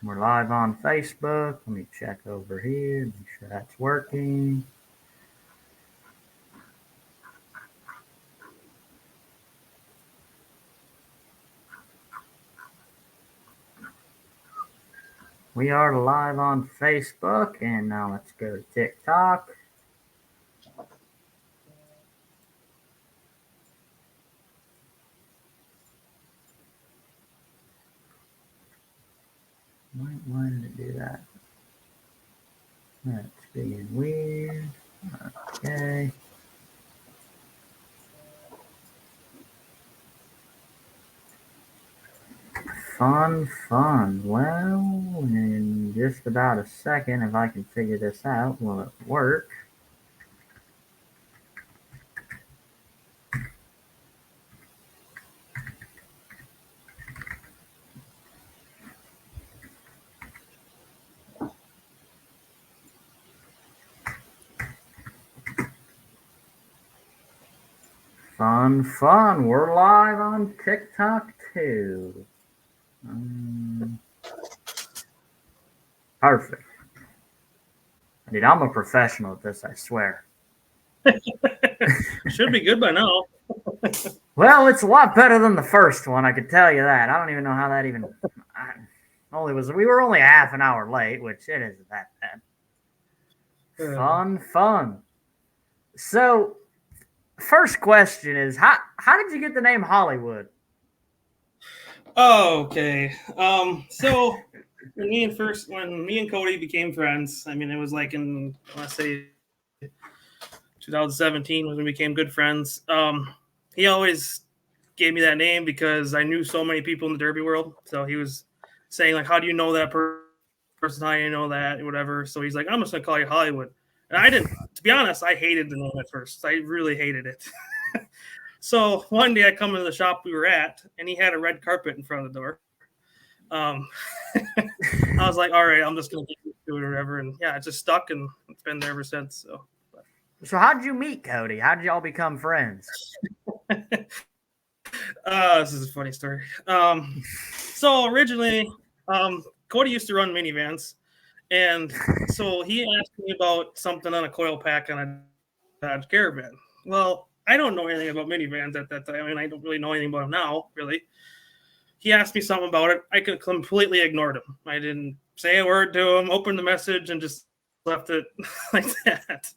We're live on Facebook. Let me check over here, make sure that's working. We are live on Facebook, and now let's go to TikTok. Why did it do that? That's being weird. Okay. Fun. Well, in just about a second, if I can figure this out, will it work? Fun. We're live on TikTok too. Perfect. Dude, I'm a professional at this, I swear. Should be good by now. Well, it's a lot better than the first one, I could tell you that. I don't even know how that even. We were only half an hour late, which it isn't that bad. Fun. So, first question is how did you get the name Hollywood? Oh, okay. So when me and Cody became friends, I mean, it was like in, let's say, 2017 when we became good friends. He always gave me that name because I knew so many people in the derby world. So he was saying, like, how do you know that person? How do you know that? Whatever. So he's like, I'm just going to call you Hollywood. And I didn't, to be honest, I hated the name at first. I really hated it. So one day I come into the shop we were at, and he had a red carpet in front of the door. I was like, all right, I'm just going to get to it or whatever. And yeah, it just stuck, and it's been there ever since. So how did you meet Cody? How did y'all become friends? This is a funny story. So originally, Cody used to run minivans, and so he asked me about something on a coil pack on a Dodge Caravan. Well, I don't know anything about minivans at that time. I mean, I don't really know anything about them now, really. He asked me something about it. I could completely ignored him. I didn't say a word to him, opened the message, and just left it like that.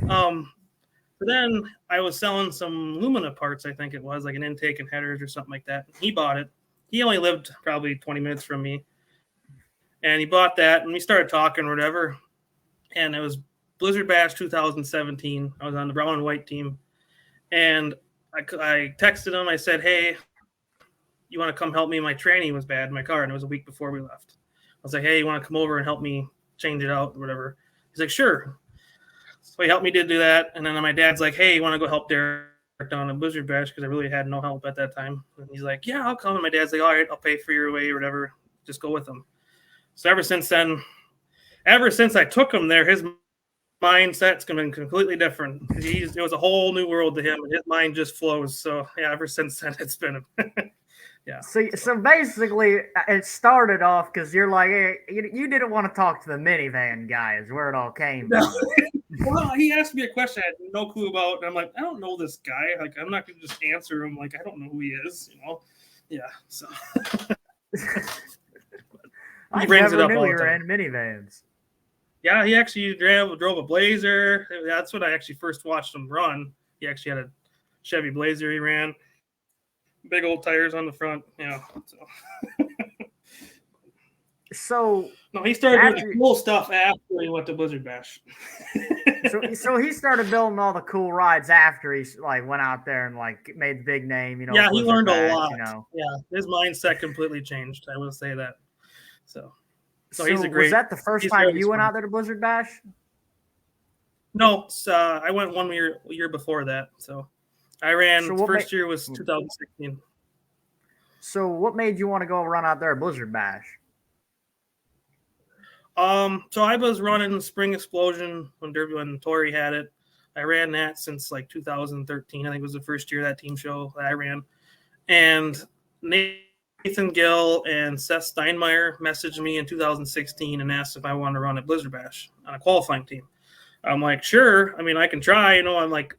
But then I was selling some Lumina parts, I think it was, like an intake and headers or something like that. He bought it. He only lived probably 20 minutes from me. And he bought that, and we started talking or whatever. And it was Blizzard Bash 2017. I was on the brown and white team. And I texted him. I said, hey, you want to come help me? My tranny was bad in my car, and it was a week before we left. I was like, hey, you want to come over and help me change it out or whatever? He's like, sure. So he helped me to do that. And then my dad's like, hey, you want to go help Derek down at Blizzard Bash? Because I really had no help at that time. And he's like, yeah, I'll come. And my dad's like, all right, I'll pay for your way or whatever. Just go with him. So ever since I took him there, his mindset's been completely different. It was a whole new world to him, and his mind just flows. So yeah, ever since then, it's been yeah. So basically, it started off because you're like, hey, you didn't want to talk to the minivan guy, is where it all came from. Well, he asked me a question I had no clue about, and I'm like, I don't know this guy. Like, I'm not gonna just answer him like I don't know who he is, you know? Yeah. So I never knew you ran minivans. Yeah, he actually drove a Blazer. That's what I actually first watched him run. He actually had a Chevy Blazer he ran. Big old tires on the front. Yeah. So no, he started doing cool stuff after he went to Blizzard Bash. so he started building all the cool rides after he like went out there and like made the big name. You know. Yeah, he learned a lot. You know. Yeah, his mindset completely changed. I will say that. So he's a great. Was that the first time you went out there to Blizzard Bash? No, I went 1 year before that. So I ran. First year was 2016. So what made you want to go run out there at Blizzard Bash? So I was running Spring Explosion when Tori had it. I ran that since like 2013. I think it was the first year of that team show that I ran. And Nate Nathan Gill and Seth Steinmeier messaged me in 2016 and asked if I wanted to run at Blizzard Bash on a qualifying team. I'm like, sure. I mean, I can try. I'm like,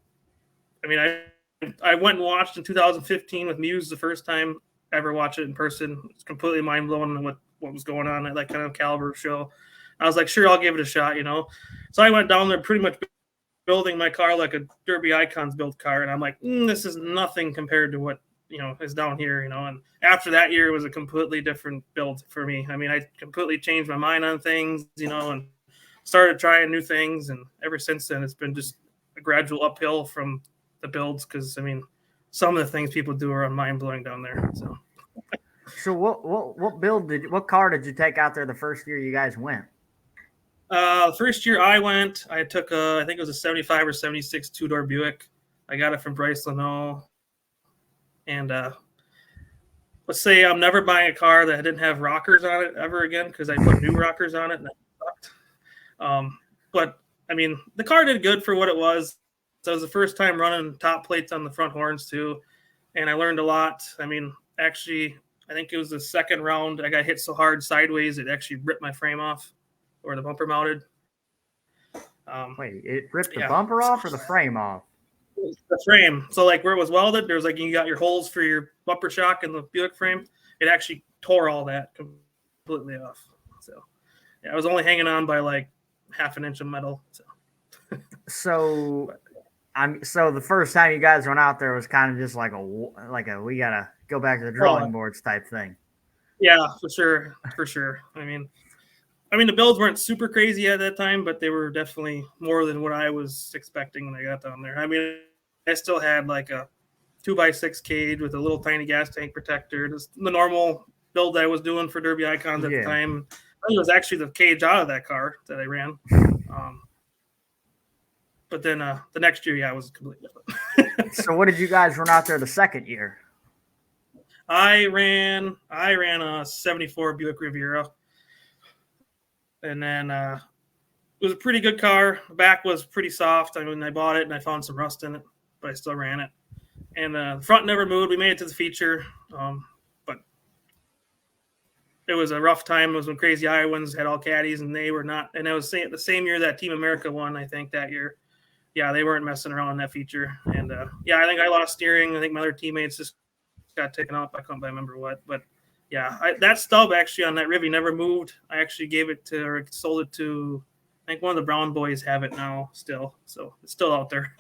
I went and watched in 2015 with Muse the first time I ever watched it in person. It's completely mind blowing what was going on at that kind of caliber show. I was like, sure, I'll give it a shot. So I went down there pretty much building my car like a Derby Icons build car, and I'm like, this is nothing compared to what is down here. And after that year, it was a completely different build for me. I mean, I completely changed my mind on things, and started trying new things, and ever since then, it's been just a gradual uphill from the builds, because some of the things people do are mind blowing down there. So what car did you take out there the first year you guys went? The first year I went, I took I think it was a 75 or 76 two-door Buick. I got it from Bryce Leno. And let's say I'm never buying a car that didn't have rockers on it ever again, because I put new rockers on it and that sucked. But I mean, the car did good for what it was. So it was the first time running top plates on the front horns too, and I learned a lot. I mean, actually, I think it was the second round I got hit so hard sideways it actually ripped my frame off, or the bumper mounted. Wait, it ripped the bumper off or the frame off? The frame. So like where it was welded, there's like you got your holes for your bumper shock in the Buick frame. It actually tore all that completely off. So yeah, I was only hanging on by like half an inch of metal. So the first time you guys went out there was kind of just like a we gotta go back to the drawing boards type thing. Yeah, for sure. I mean, the builds weren't super crazy at that time, but they were definitely more than what I was expecting when I got down there. I mean, I still had like a 2x6 cage with a little tiny gas tank protector. Just the normal build I was doing for Derby Icons at the time. I think it was actually the cage out of that car that I ran. But then the next year, it was completely different. So what did you guys run out there the second year? I ran a 74 Buick Riviera. And then it was a pretty good car. The back was pretty soft. I mean, I bought it and I found some rust in it, but I still ran it. And the front never moved. We made it to the feature, but it was a rough time. It was when Crazy Iowans had all caddies, and they were not. And it was the same year that Team America won, I think, that year. Yeah, they weren't messing around in that feature. And, I think I lost steering. I think my other teammates just got taken off. I can't remember what. But, yeah, that stub actually on that Rivy never moved. I actually gave it to or sold it to, I think one of the Brown boys have it now still. So it's still out there.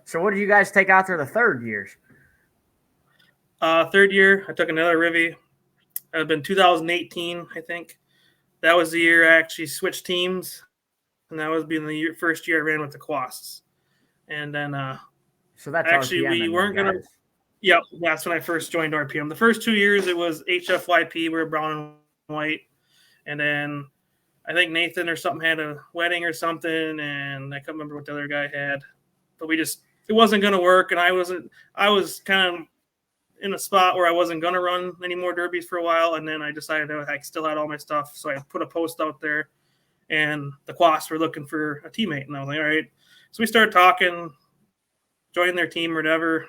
So what did you guys take out there the third years? Third year, I took another Rivy. It had been 2018, I think. That was the year I actually switched teams. And that was being the first year I ran with the Quasts. And then so that's actually RPM we weren't going to – yep, that's when I first joined RPM. The first 2 years it was HFYP. We were brown and white. And then I think Nathan or something had a wedding or something, and I can't remember what the other guy had. But it wasn't going to work, and I was kind of in a spot where I wasn't going to run any more derbies for a while, and then I decided I still had all my stuff, so I put a post out there. And the Quasts were looking for a teammate. And I was like, all right. So we started talking, joined their team or whatever,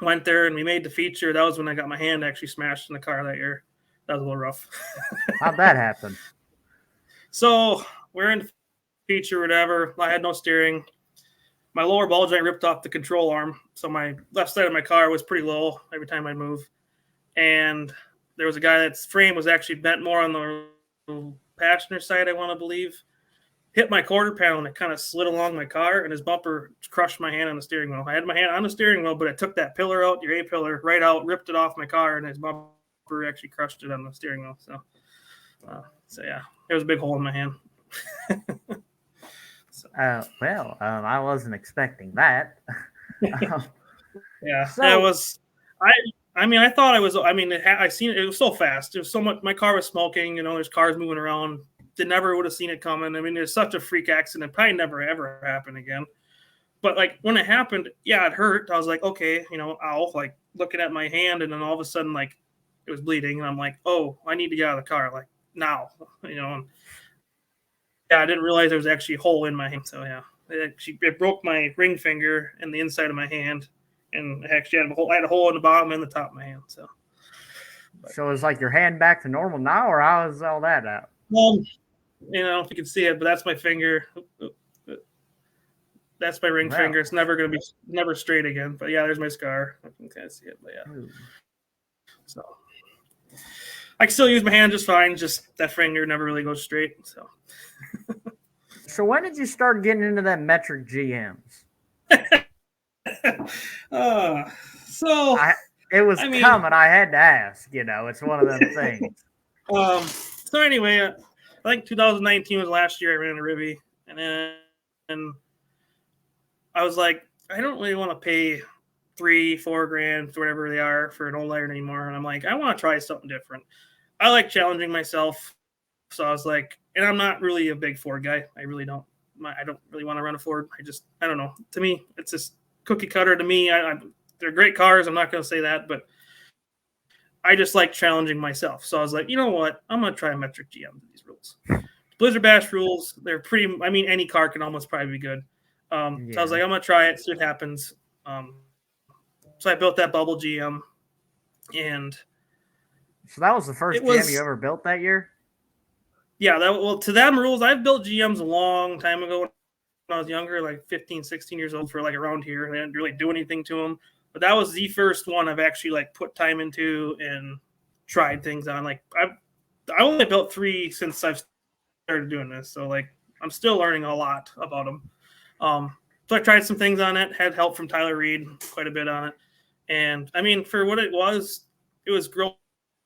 went there, and we made the feature. That was when I got my hand actually smashed in the car that year. That was a little rough. How'd that happen? So we're in the feature or whatever. I had no steering. My lower ball joint ripped off the control arm. So my left side of my car was pretty low every time I'd move. And there was a guy that's frame was actually bent more on the passenger side, I want to believe, hit my quarter panel and it kind of slid along my car, and his bumper crushed my hand on the steering wheel. I had my hand on the steering wheel, but it took that pillar out, your A-pillar, right out, ripped it off my car, and his bumper actually crushed it on the steering wheel. So yeah, there was a big hole in my hand. I wasn't expecting that. Yeah, that was. I thought I was. I seen it. It was so fast. It was so much. My car was smoking. There's cars moving around. Never would have seen it coming. I mean, it's such a freak accident. Probably never ever happen again. But like when it happened, yeah, it hurt. I was like, okay, ow. Like looking at my hand, and then all of a sudden, like it was bleeding, and I'm like, oh, I need to get out of the car, like now, And, yeah, I didn't realize there was actually a hole in my hand. So yeah, it broke my ring finger and the inside of my hand. and actually I had a hole in the bottom and the top of my hand. So is like your hand back to normal now, or how is all that out? I don't know if you can see it, but that's my finger. That's my ring finger. It's never going to be never straight again. But yeah, there's my scar. I can kind of see it, but yeah. Ooh. So I can still use my hand just fine. Just that finger never really goes straight. So. So when did you start getting into that metric GMs? It was coming. I had to ask. It's one of them things. So anyway, I think 2019 was last year I ran a Ribby, and then I was like, I don't really want to pay $3-4 grand, whatever they are, for an old iron anymore. And I'm like, I want to try something different. I like challenging myself. So I was like, and I'm not really a big Ford guy. I really don't. I don't really want to run a Ford. I don't know. To me, it's just cookie cutter to me. They're great cars. I'm not going to say that, but I just like challenging myself. So I was like, you know what? I'm going to try a metric GM with these rules. Blizzard Bash rules, they're pretty, any car can almost probably be good. So I was like, I'm going to try it, see what happens. So I built that bubble GM. And so that was the first GM you ever built that year? Yeah, to them rules, I've built GMs a long time ago when I was younger, like 15, 16 years old for like around here. I didn't really do anything to them. But that was the first one I've actually like put time into and tried things on. Like I only built 3 since I've started doing this. So like I'm still learning a lot about them. So I tried some things on it, had help from Tyler Reed quite a bit on it. And for what it was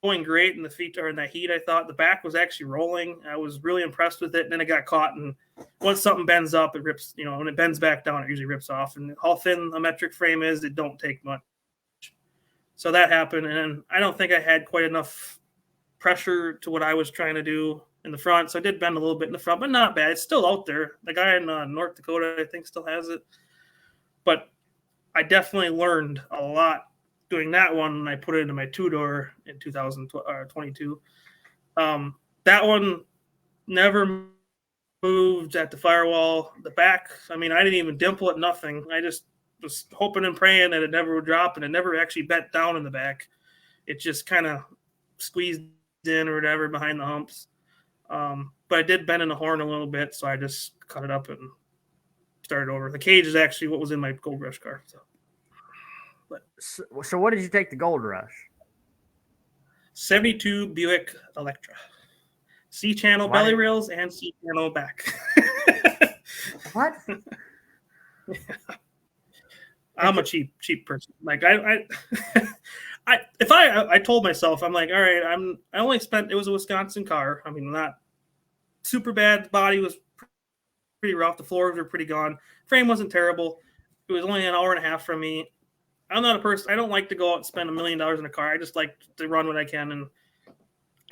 going great in the feet or in that heat. I thought the back was actually rolling. I was really impressed with it. And then it got caught. And once something bends up, it rips, when it bends back down, it usually rips off. And how thin a metric frame is, it don't take much. So that happened. And I don't think I had quite enough pressure to what I was trying to do in the front. So I did bend a little bit in the front, but not bad. It's still out there. The guy in North Dakota, I think, still has it. But I definitely learned a lot doing that one, and I put it into my 2-door in 2022. That one never moved at the firewall. The back, I didn't even dimple it, nothing. I just was hoping and praying that it never would drop, and it never actually bent down in the back. It just kind of squeezed in or whatever behind the humps. But I did bend in the horn a little bit, so I just cut it up and started over. The cage is actually what was in my Gold Rush car. So what did you take the Gold Rush? 72 Buick Electra. C-channel belly rails and C-channel back. What? Yeah. I'm a cheap person. Like I told myself, I'm like, all right, I only spent, it was a Wisconsin car. Not super bad. The body was pretty rough. The floors were pretty gone. Frame wasn't terrible. It was only an hour and a half from me. I'm not a person. I don't like to go out and spend $1 million in a car. I just like to run what I can. And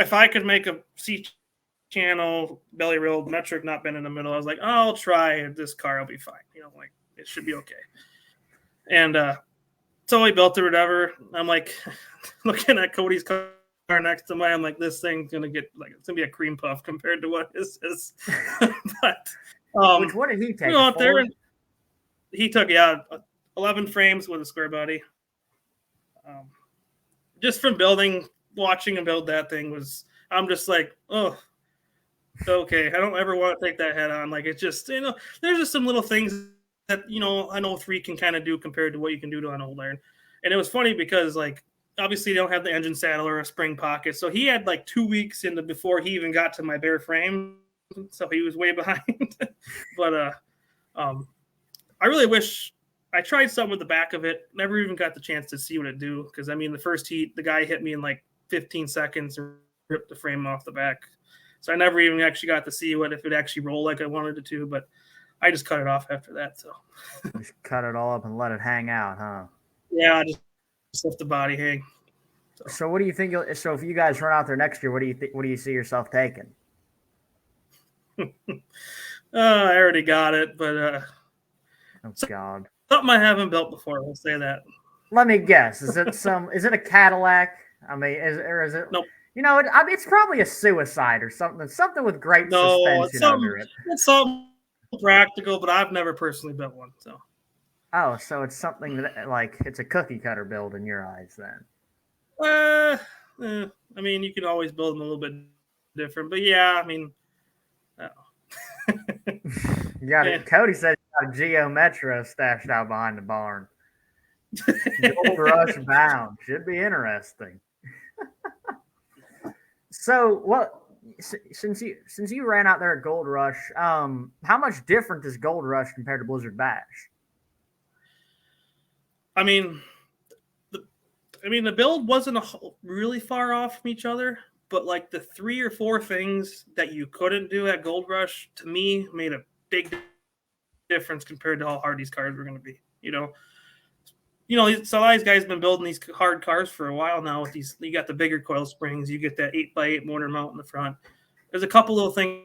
if I could make a C-channel belly rail metric not bend in the middle, I was like, oh, I'll try this car. I'll be fine. It should be okay. And so I built it or whatever. I'm like looking at Cody's car next to mine. I'm like, this thing's gonna get it's gonna be a cream puff compared to what this is. But what did he take? Out there, and he took 11 frames with a square body. Just from watching him build that thing I'm just like, oh, okay. I don't ever want to take that head on. Like, it's just, there's just some little things that, an 03 can kind of do compared to what you can do to an old iron. And it was funny because, obviously they don't have the engine saddle or a spring pocket. So he had 2 weeks before he even got to my bare frame. So he was way behind. But I really wish I tried something with the back of it. Never even got the chance to see what it do. Because, the first heat, the guy hit me in 15 seconds and ripped the frame off the back. So I never even actually got to see if it actually rolled like I wanted it to. But I just cut it off after that. So just cut it all up and let it hang out, huh? Yeah, I just let the body hang. So what do you think? So if you guys run out there next year, what do you see yourself taking? I already got it, but oh God. Something I haven't built before. I'll say that. Let me guess. Is it a Cadillac? Is it? Nope. It's probably a Suicide or something. Something with great suspension under it. It's something practical, but I've never personally built one. So. Oh, so it's something that like it's a cookie cutter build in your eyes then. I mean, you can always build them a little bit different, but yeah, I mean, uh, You got yeah. it. Cody said you got a Geo Metro stashed out behind the barn. Gold Rush bound. Should be interesting. So what? Since you ran out there at Gold Rush, how much different is Gold Rush compared to Blizzard Bash? I mean, the build wasn't really far off from each other, but like the 3 or 4 things that you couldn't do at Gold Rush to me made a big difference compared to how hard these cars were going to be. So these guys been building these hard cars for a while now. With these, you got the bigger coil springs, you get that 8x8 motor mount in the front. There's a couple little things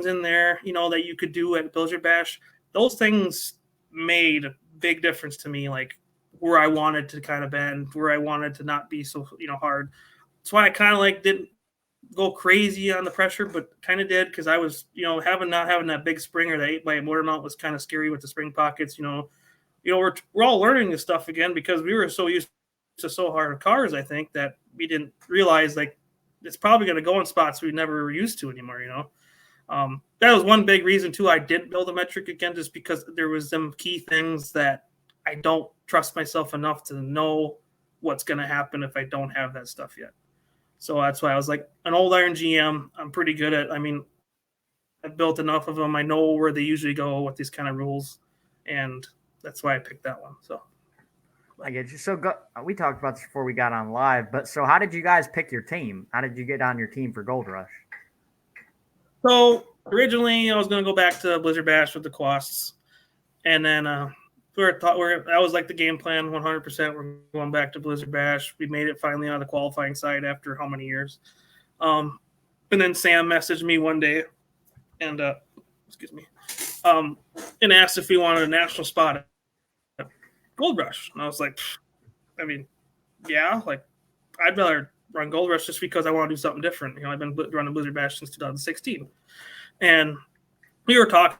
in there, that you could do at Blizzard Bash. Those things made a big difference to me, like where I wanted to kind of bend, where I wanted to not be so hard. That's why I kind of like didn't go crazy on the pressure, but kind of did because I was not having that big spring or the 8x8 motor mount was kind of scary with the spring pockets. We're all learning this stuff again because we were so used to so hard cars. I think that we didn't realize like it's probably going to go in spots we never were used to anymore. That was one big reason too. I didn't build a metric again, just because there was some key things that I don't trust myself enough to know what's going to happen if I don't have that stuff yet. So that's why I was like an old iron GM. I'm pretty good at. I mean, I've built enough of them. I know where they usually go with these kind of rules, and that's why I picked that one. So I get you. We talked about this before we got on live, but so how did you guys pick your team? How did you get on your team for Gold Rush? So originally, I was going to go back to Blizzard Bash with the Quasts, and then that was like the game plan. 100%, we're going back to Blizzard Bash. We made it finally on the qualifying side after how many years? And then Sam messaged me one day, and and asked if we wanted a national spot at Gold Rush, and I was like, I mean, yeah, like I'd rather run Gold Rush just because I want to do something different. I've been running Blizzard Bash since 2016, and we were talking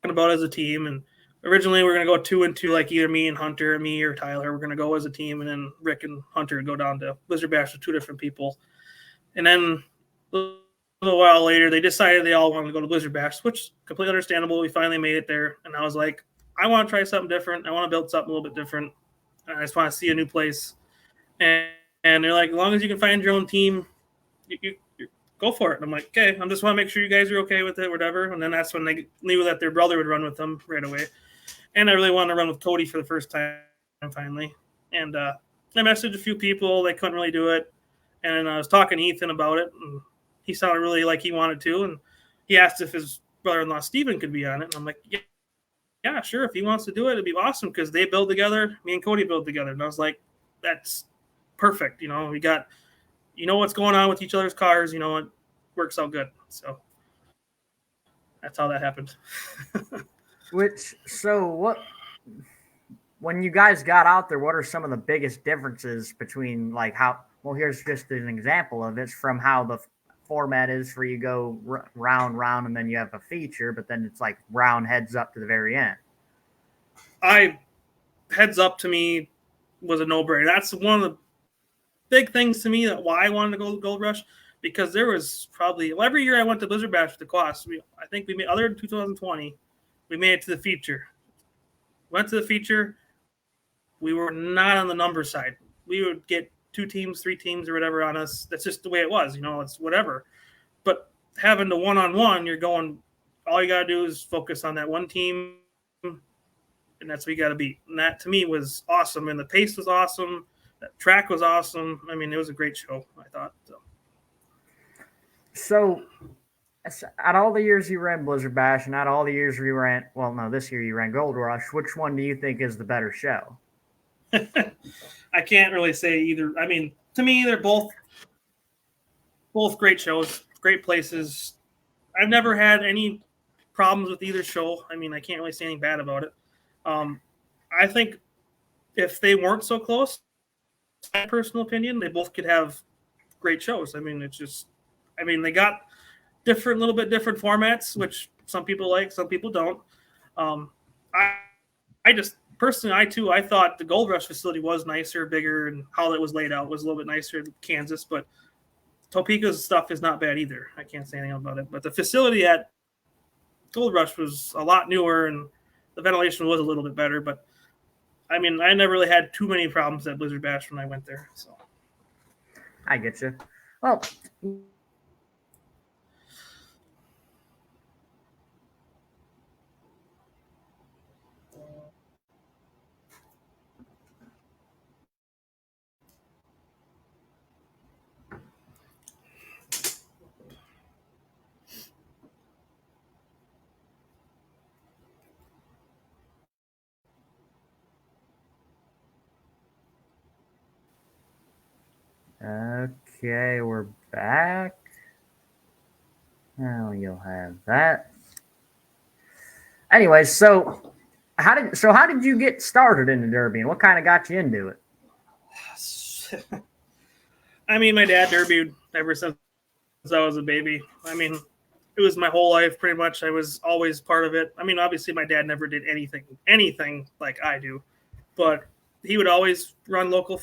about it as a team. And originally we were going to go 2-2, like either me and Hunter, me or Tyler. We're going to go as a team, and then Rick and Hunter would go down to Blizzard Bash with 2 different people. And then a little while later, they decided they all wanted to go to Blizzard Bash, which is completely understandable. We finally made it there, and I was like, I want to try something different. I want to build something a little bit different. I just want to see a new place. And they're like, as long as you can find your own team, you go for it. And I'm like, okay, I just want to make sure you guys are okay with it, whatever. And then that's when they knew that their brother would run with them right away. And I really wanted to run with Cody for the first time finally. And I messaged a few people. They couldn't really do it. And I was talking to Ethan about it, and he sounded really like he wanted to. And he asked if his brother-in-law Steven could be on it. And I'm like, yeah, sure. If he wants to do it, it'd be awesome because they build together. Me and Cody build together. And I was like, that's perfect. We got, what's going on with each other's cars. It works out good. So that's how that happened. When you guys got out there, what are some of the biggest differences between like here's just an example of it from how the format is for you go round, and then you have a feature, but then it's like round heads up to the very end. Heads up to me was a no-brainer. That's one of the big things to me that why I wanted to go to Gold Rush, because there was probably every year I went to Blizzard Bash with the Quasts. I think we made, other than 2020, we made it to the feature. Went to the feature. We were not on the number side. We would get 2 teams, 3 teams, or whatever on us. That's just the way it was. It's whatever. But having the one-on-one, you're going, all you got to do is focus on that one team, and that's what you got to beat. And that, to me, was awesome. And the pace was awesome. That track was awesome. I mean, it was a great show, I thought. So out all the years you ran Blizzard Bash and out all the years you ran, this year you ran Gold Rush, which one do you think is the better show? I can't really say either. I mean, to me, they're both great shows, great places. I've never had any problems with either show. I mean, I can't really say anything bad about it. I think if they weren't so close, my personal opinion, they both could have great shows. I mean, they got little bit different formats, which some people like, some people don't. I just personally, I thought the Gold Rush facility was nicer, bigger, and how it was laid out was a little bit nicer than Kansas. But Topeka's stuff is not bad either. I can't say anything about it. But the facility at Gold Rush was a lot newer, and the ventilation was a little bit better. But I mean, I never really had too many problems at Blizzard Bash when I went there. So I get you. Well, okay, we're back. Now you'll have that. Anyway, so how did you get started in the Derby, and what kind of got you into it? I mean, my dad derbied ever since I was a baby. I mean, it was my whole life pretty much. I was always part of it. I mean, obviously my dad never did anything like I do, but he would always run local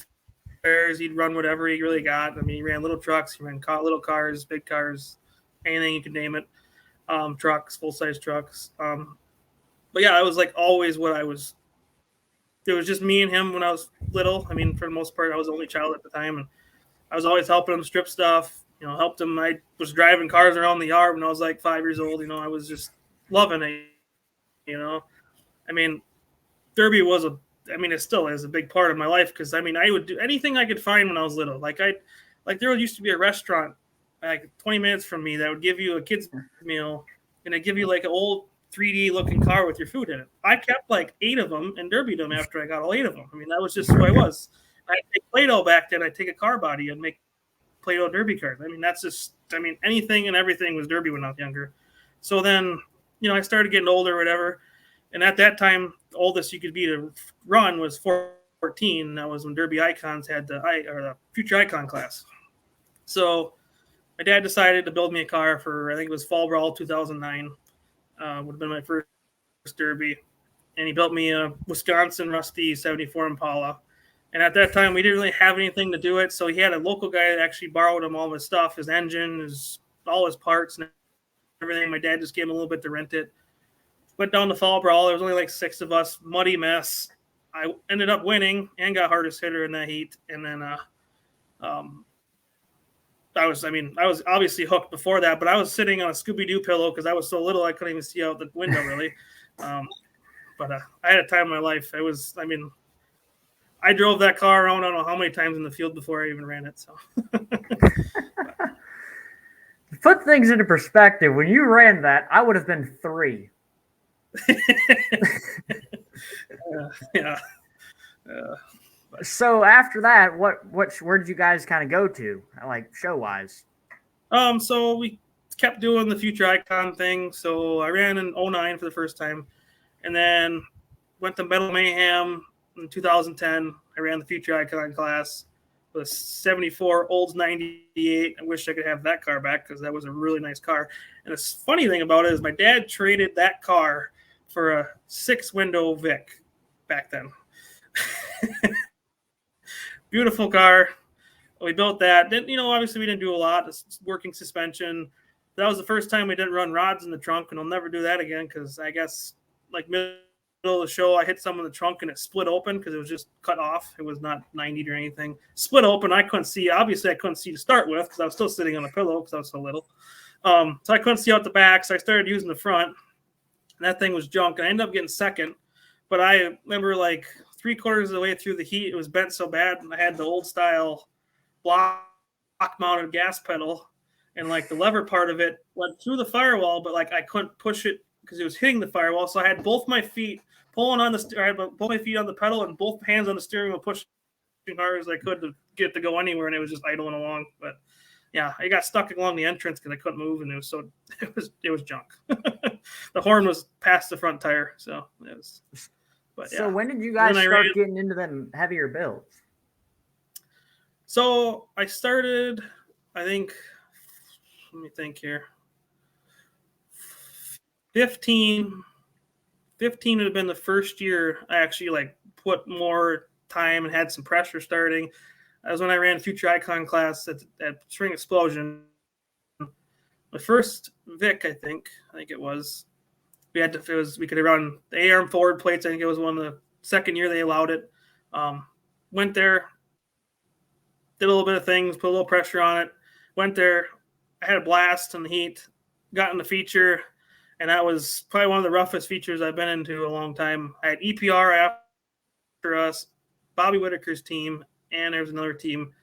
fairs. He'd run whatever he really got. I mean, he ran little trucks, he ran little cars, big cars, anything you could name it. Trucks, full-size trucks. But yeah, I was like always what I was. It was just me and him when I was little. I mean, for the most part, I was the only child at the time, and I was always helping him strip stuff. Helped him. I was driving cars around the yard when I was like 5 years old. I was just loving it. I mean, Derby was it still is a big part of my life because I mean, I would do anything I could find when I was little. Like there used to be a restaurant like 20 minutes from me that would give you a kid's meal, and it'd give you like an old 3D looking car with your food in it. I kept like 8 of them and derbied them after I got all 8 of them. I mean, that was just who I was. I'd take Play-Doh back then. I'd take a car body and make Play-Doh derby cars. I mean, anything and everything was derby when I was younger. So then, I started getting older or whatever. And at that time, the oldest you could be to run was 14. That was when Derby Icons had the Future Icon class. So my dad decided to build me a car for, I think it was Fall Brawl 2009. Would have been my first derby. And he built me a Wisconsin Rusty 74 Impala. And at that time, we didn't really have anything to do it. So he had a local guy that actually borrowed him all of his stuff, his engine, all his parts and everything. My dad just gave him a little bit to rent it. Went down to Fall Brawl. There was only like 6 of us. Muddy mess. I ended up winning and got hardest hitter in that heat. And then I was obviously hooked before that, but I was sitting on a Scooby-Doo pillow because I was so little I couldn't even see out the window really. But I had a time in my life. I drove that car around I don't know how many times in the field before I even ran it. So To put things into perspective, when you ran that, I would have been 3. Yeah. So after that, where did you guys kind of go to, like show wise? So we kept doing the Future Icon thing. So I ran in 2009 for the first time, and then went to Metal Mayhem in 2010. I ran the Future Icon class with a 74 Olds 98. I wish I could have that car back because that was a really nice car. And the funny thing about it is my dad traded that car for a 6-window Vic back then. Beautiful car. We built that. Then, obviously we didn't do a lot. Working suspension. That was the first time we didn't run rods in the trunk, and I'll never do that again because I guess like middle of the show, I hit some in the trunk and it split open because it was just cut off. It was not 90 or anything. Split open. I couldn't see. Obviously, I couldn't see to start with because I was still sitting on a pillow because I was so little. So I couldn't see out the back, so I started using the front. And that thing was junk. And I ended up getting second. But I remember like 3/4 of the way through the heat, it was bent so bad, and I had the old style block mounted gas pedal, and like the lever part of it went through the firewall, but like I couldn't push it because it was hitting the firewall. So I had both my feet pulling on I had both my feet on the pedal and both hands on the steering wheel, pushing hard as I could to get it to go anywhere, and it was just idling along. But yeah, I got stuck along the entrance because I couldn't move, and it was junk. The horn was past the front tire, so it was. But yeah. So when did you guys start getting into them heavier builds? So I started, I think, let me think here, 15, 15 would have been the first year I actually like put more time and had some pressure starting. That was when I ran Future Icon class at Spring Explosion. The first Vic, I think it was. We could run the ARM forward plates. I think it was one of the second year they allowed it. Went there, did a little bit of things, put a little pressure on it. Went there, I had a blast in the heat, got in the feature, and that was probably one of the roughest features I've been into a long time. I had EPR after us, Bobby Whitaker's team, and there was another team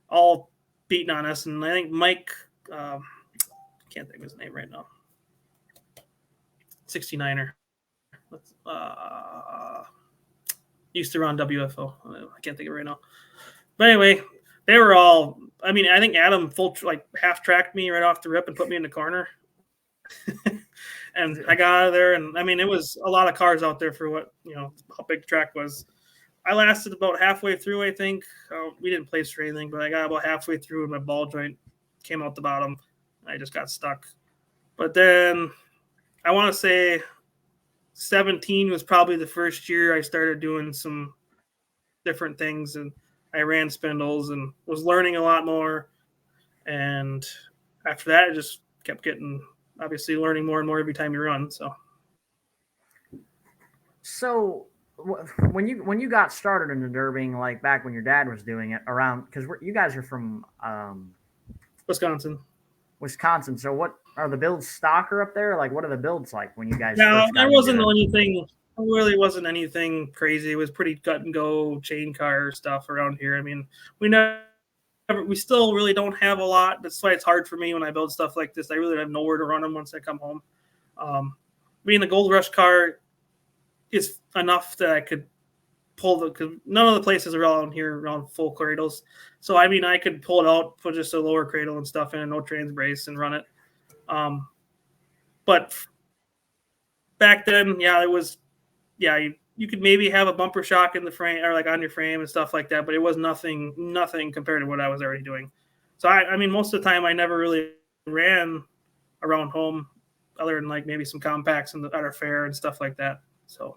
all beating on us. And I think Mike, can't think of his name right now, 69er. Used to run WFO. I can't think of it right now. But anyway, they were all, I mean, I think Adam half tracked me right off the rip and put me in the corner. And I got out of there, and I mean, it was a lot of cars out there for what, how big the track was. I lasted about halfway through, I think. We didn't place for anything, but I got about halfway through and my ball joint came out the bottom. I just got stuck. But then I want to say 17 was probably the first year I started doing some different things, and I ran spindles and was learning a lot more. And after that, I just kept obviously learning more and more every time you run. So when you got started in the derbying, like back when your dad was doing it around, because you guys are from Wisconsin. So what are the builds stocker up there? Like, what are the builds like when you guys? No, there wasn't anything. There really wasn't anything crazy. It was pretty cut and go chain car stuff around here. I mean, we still really don't have a lot. That's why it's hard for me when I build stuff like this. I really have nowhere to run them once I come home. Being the Gold Rush car is enough that I could pull because none of the places around here around full cradles. So I mean, I could pull it out, put just a lower cradle and stuff in a no trans brace and run it. But back then, it was, you could maybe have a bumper shock in the frame or like on your frame and stuff like that, but it was nothing compared to what I was already doing. So I mean, most of the time I never really ran around home other than like maybe some compacts at our fair and stuff like that. So.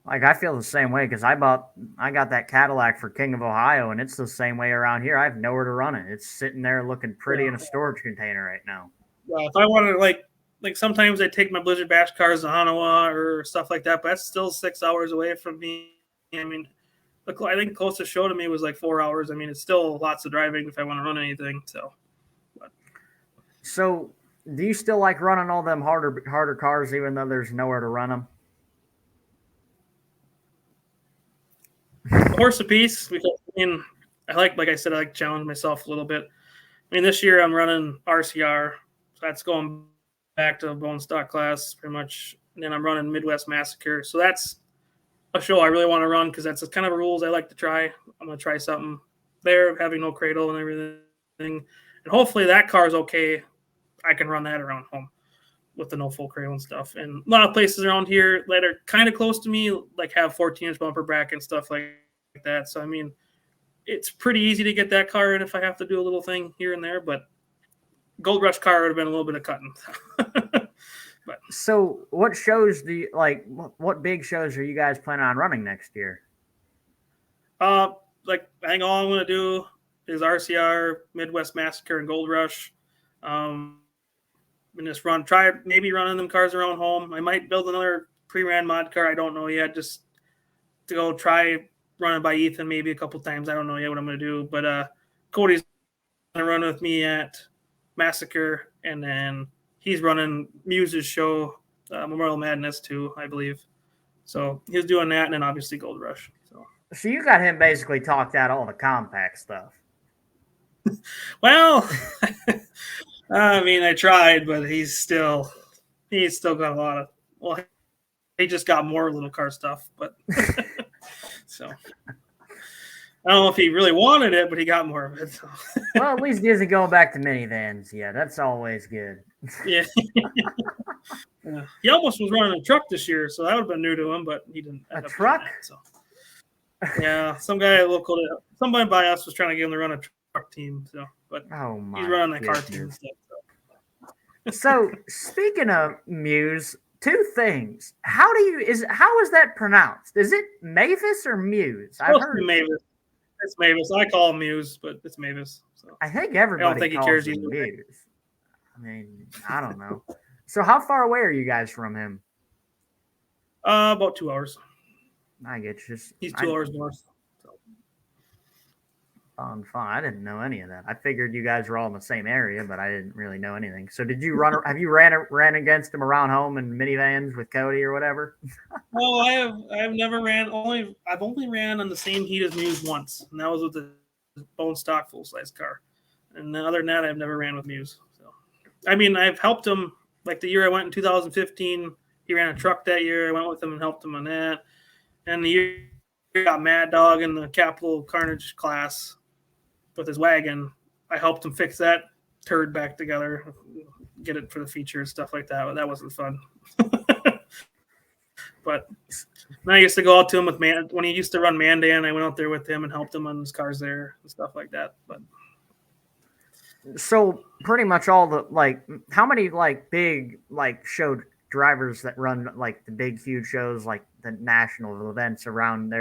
Like I feel the same way because I got that Cadillac for King of Ohio, and it's the same way around here. I have nowhere to run it. It's sitting there looking pretty in a storage container right now. If I wanted to like sometimes I take my Blizzard Bash cars to Hanawa or stuff like that, but that's still 6 hours away from me. I mean, I think the closest show to me was like 4 hours. I mean, it's still lots of driving if I want to run anything. So do you still like running all them harder cars even though there's nowhere to run them? A horse apiece, because I mean, I like I said, I like to challenge myself a little bit. I mean, this year I'm running RCR, so that's going back to bone stock class pretty much, and then I'm running Midwest Massacre. So that's a show I really want to run because that's the kind of rules I like to try. I'm gonna try something there, having no cradle and everything, and hopefully that car is okay. I can run that around home with the no full cradle and stuff. And a lot of places around here that are kind of close to me, like have 14-inch bumper bracket and stuff like that. So I mean, it's pretty easy to get that car in if I have to do a little thing here and there. But Gold Rush car would have been a little bit of cutting. But so, what shows do you like? What big shows are you guys planning on running next year? I think all I'm going to do is RCR, Midwest Massacre, and Gold Rush. And just try maybe running them cars around home. I might build another pre-ran mod car. I don't know yet. Just to go try running by Ethan maybe a couple times. I don't know yet what I'm going to do. But Cody's going to run with me at Massacre, and then he's running Muse's show, Memorial Madness too, I believe. So he's doing that, and then obviously Gold Rush. So you got him basically talked out all the compact stuff. Well, I mean, I tried, but he's still got a lot of. Well, he just got more little car stuff, but so I don't know if he really wanted it, but he got more of it. So. Well, at least he isn't going back to minivans. Yeah, that's always good. Yeah. Yeah. He almost was running a truck this year, so that would have been new to him, but he didn't. A truck? That, so. Yeah, somebody by us was trying to get him to run a truck team. So, but he's running that car team and stuff. So speaking of Muse, two things. How is that pronounced? Is it Mavis or Muse? I've heard Mavis. It's Mavis. I call him Muse, but it's Mavis. So. I think everybody I don't think calls he cares him either Muse. I mean, I don't know. So how far away are you guys from him? About 2 hours. I get you. He's 2 hours north. Fun. I didn't know any of that. I figured you guys were all in the same area, but I didn't really know anything. So did you have you ran against him around home in minivans with Cody or whatever? No, I've never ran. I've only ran on the same heat as Muse once, and that was with the bone stock full size car. And other than that, I've never ran with Muse. So, I mean, I've helped him. Like the year I went in 2015, he ran a truck that year. I went with him and helped him on that. And the year he got Mad Dog in the Capital Carnage class with his wagon, I helped him fix that turd back together, get it for the feature and stuff like that. But that wasn't fun. But then I used to go out to him with when he used to run Mandan. I went out there with him and helped him on his cars there and stuff like that. But so pretty much all the how many big show drivers that run the big huge shows like the national events around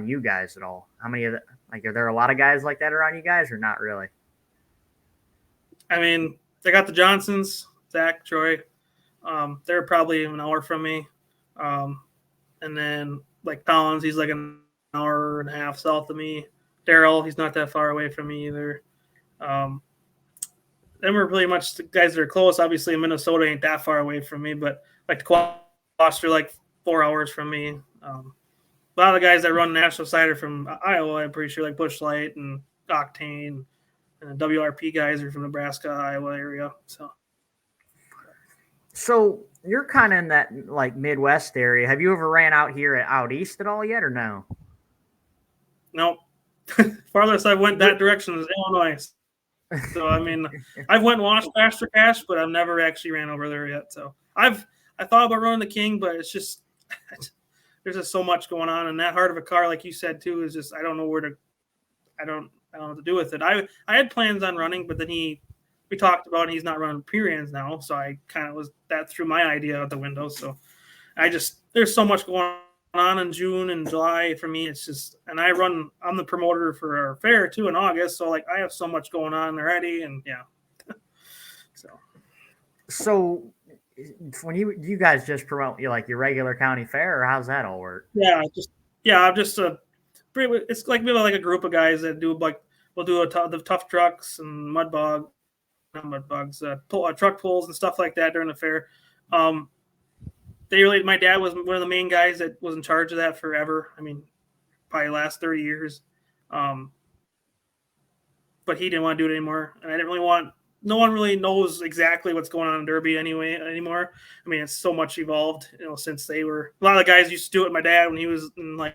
you guys at all? How many of the are there a lot of guys like that around you guys or not really? I mean, they got the Johnsons, Zach, Troy. They're probably an hour from me. And then Collins, he's like an hour and a half south of me. Daryl, he's not that far away from me either. Then we're pretty much the guys that are close. Obviously, Minnesota ain't that far away from me, but the Quash are 4 hours from me. A lot of the guys that run national side are from Iowa, I'm pretty sure, like Busch Light and Octane, and the WRP guys are from Nebraska, Iowa area. So you're kind of in that Midwest area. Have you ever ran out here out east at all yet, or no? Nope. Farthest I went that direction is Illinois. So I mean, I've went and watched Faster Cash, but I've never actually ran over there yet. So I thought about running the King, but it's just there's just so much going on, and that hard of a car, like you said too, is just I don't know what to do with it. I had plans on running, but then we talked about it, he's not running pre-rans now, so I kind of threw my idea out the window. So there's so much going on in June and July for me. It's just, and I'm the promoter for our fair too in August, so I have so much going on already, and yeah. So when you guys just promote your regular county fair, or how's that all work? I'm just it's we have a group of guys that do we'll do the tough trucks and truck pulls and stuff like that during the fair. My dad was one of the main guys that was in charge of that forever. I mean, probably the last 30 years. But he didn't want to do it anymore. And I didn't really no one really knows exactly what's going on in Derby anymore. I mean, it's so much evolved, since a lot of the guys used to do it with my dad when he was in the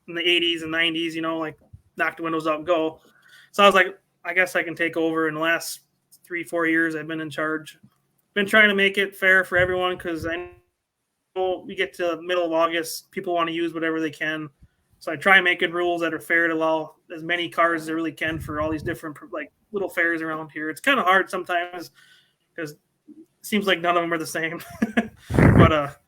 80s and 90s, knock the windows out and go. So I was like, I guess I can take over. In the last 3-4 years, I've been in charge. Been trying to make it fair for everyone, because I know we get to the middle of August, people want to use whatever they can. So I try and make good rules that are fair to allow as many cars as they really can for all these different little fairs around here. It's kind of hard sometimes because it seems like none of them are the same. But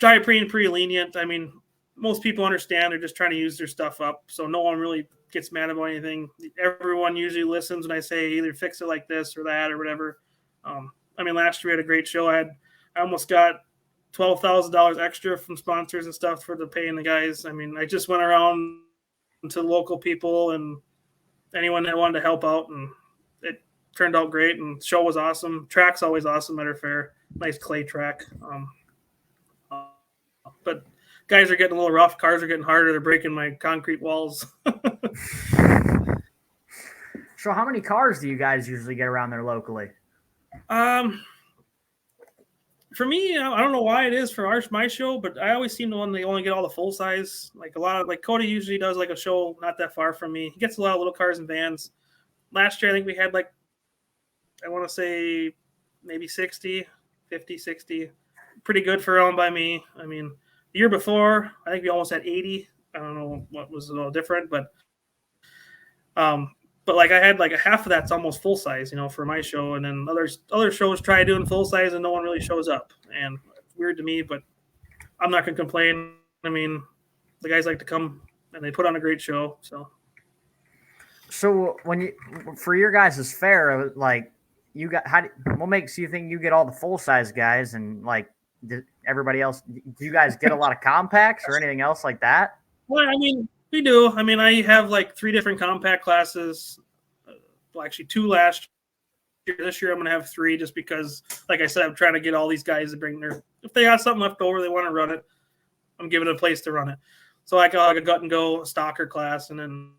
try pretty lenient. I mean, most people understand they're just trying to use their stuff up, so no one really gets mad about anything. Everyone usually listens when I say either fix it like this or that or whatever. I mean, last year we had a great show. I almost got $12,000 extra from sponsors and stuff for the paying the guys. I mean, I just went around to local people and anyone that wanted to help out, and it turned out great. And the show was awesome. Track's always awesome at our fair. Nice clay track. But guys are getting a little rough. Cars are getting harder. They're breaking my concrete walls. So how many cars do you guys usually get around there locally? For me, I don't know why it is for my show, but I always seem to only get all the full size. A lot of Cody usually does a show not that far from me. He gets a lot of little cars and vans. Last year, I think we had I want to say maybe 50, 60. Pretty good for owned by me. I mean, the year before, I think we almost had 80. I don't know what was a little different, but I had a half of that's almost full size, for my show, and then other shows try doing full size and no one really shows up. And weird to me, but I'm not going to complain. I mean, the guys like to come and they put on a great show. So when you, for your guys' fair, like you got, what makes you think you get all the full size guys and like everybody else? Do you guys get a lot of compacts or anything else like that? Well, I mean, we do. I mean, I have like 3 different compact classes. Well, actually 2 last year. This year I'm going to have 3 just because, like I said, I'm trying to get all these guys to bring if they got something left over, they want to run it, I'm giving it a place to run it. So I got like a gut and go stalker class and then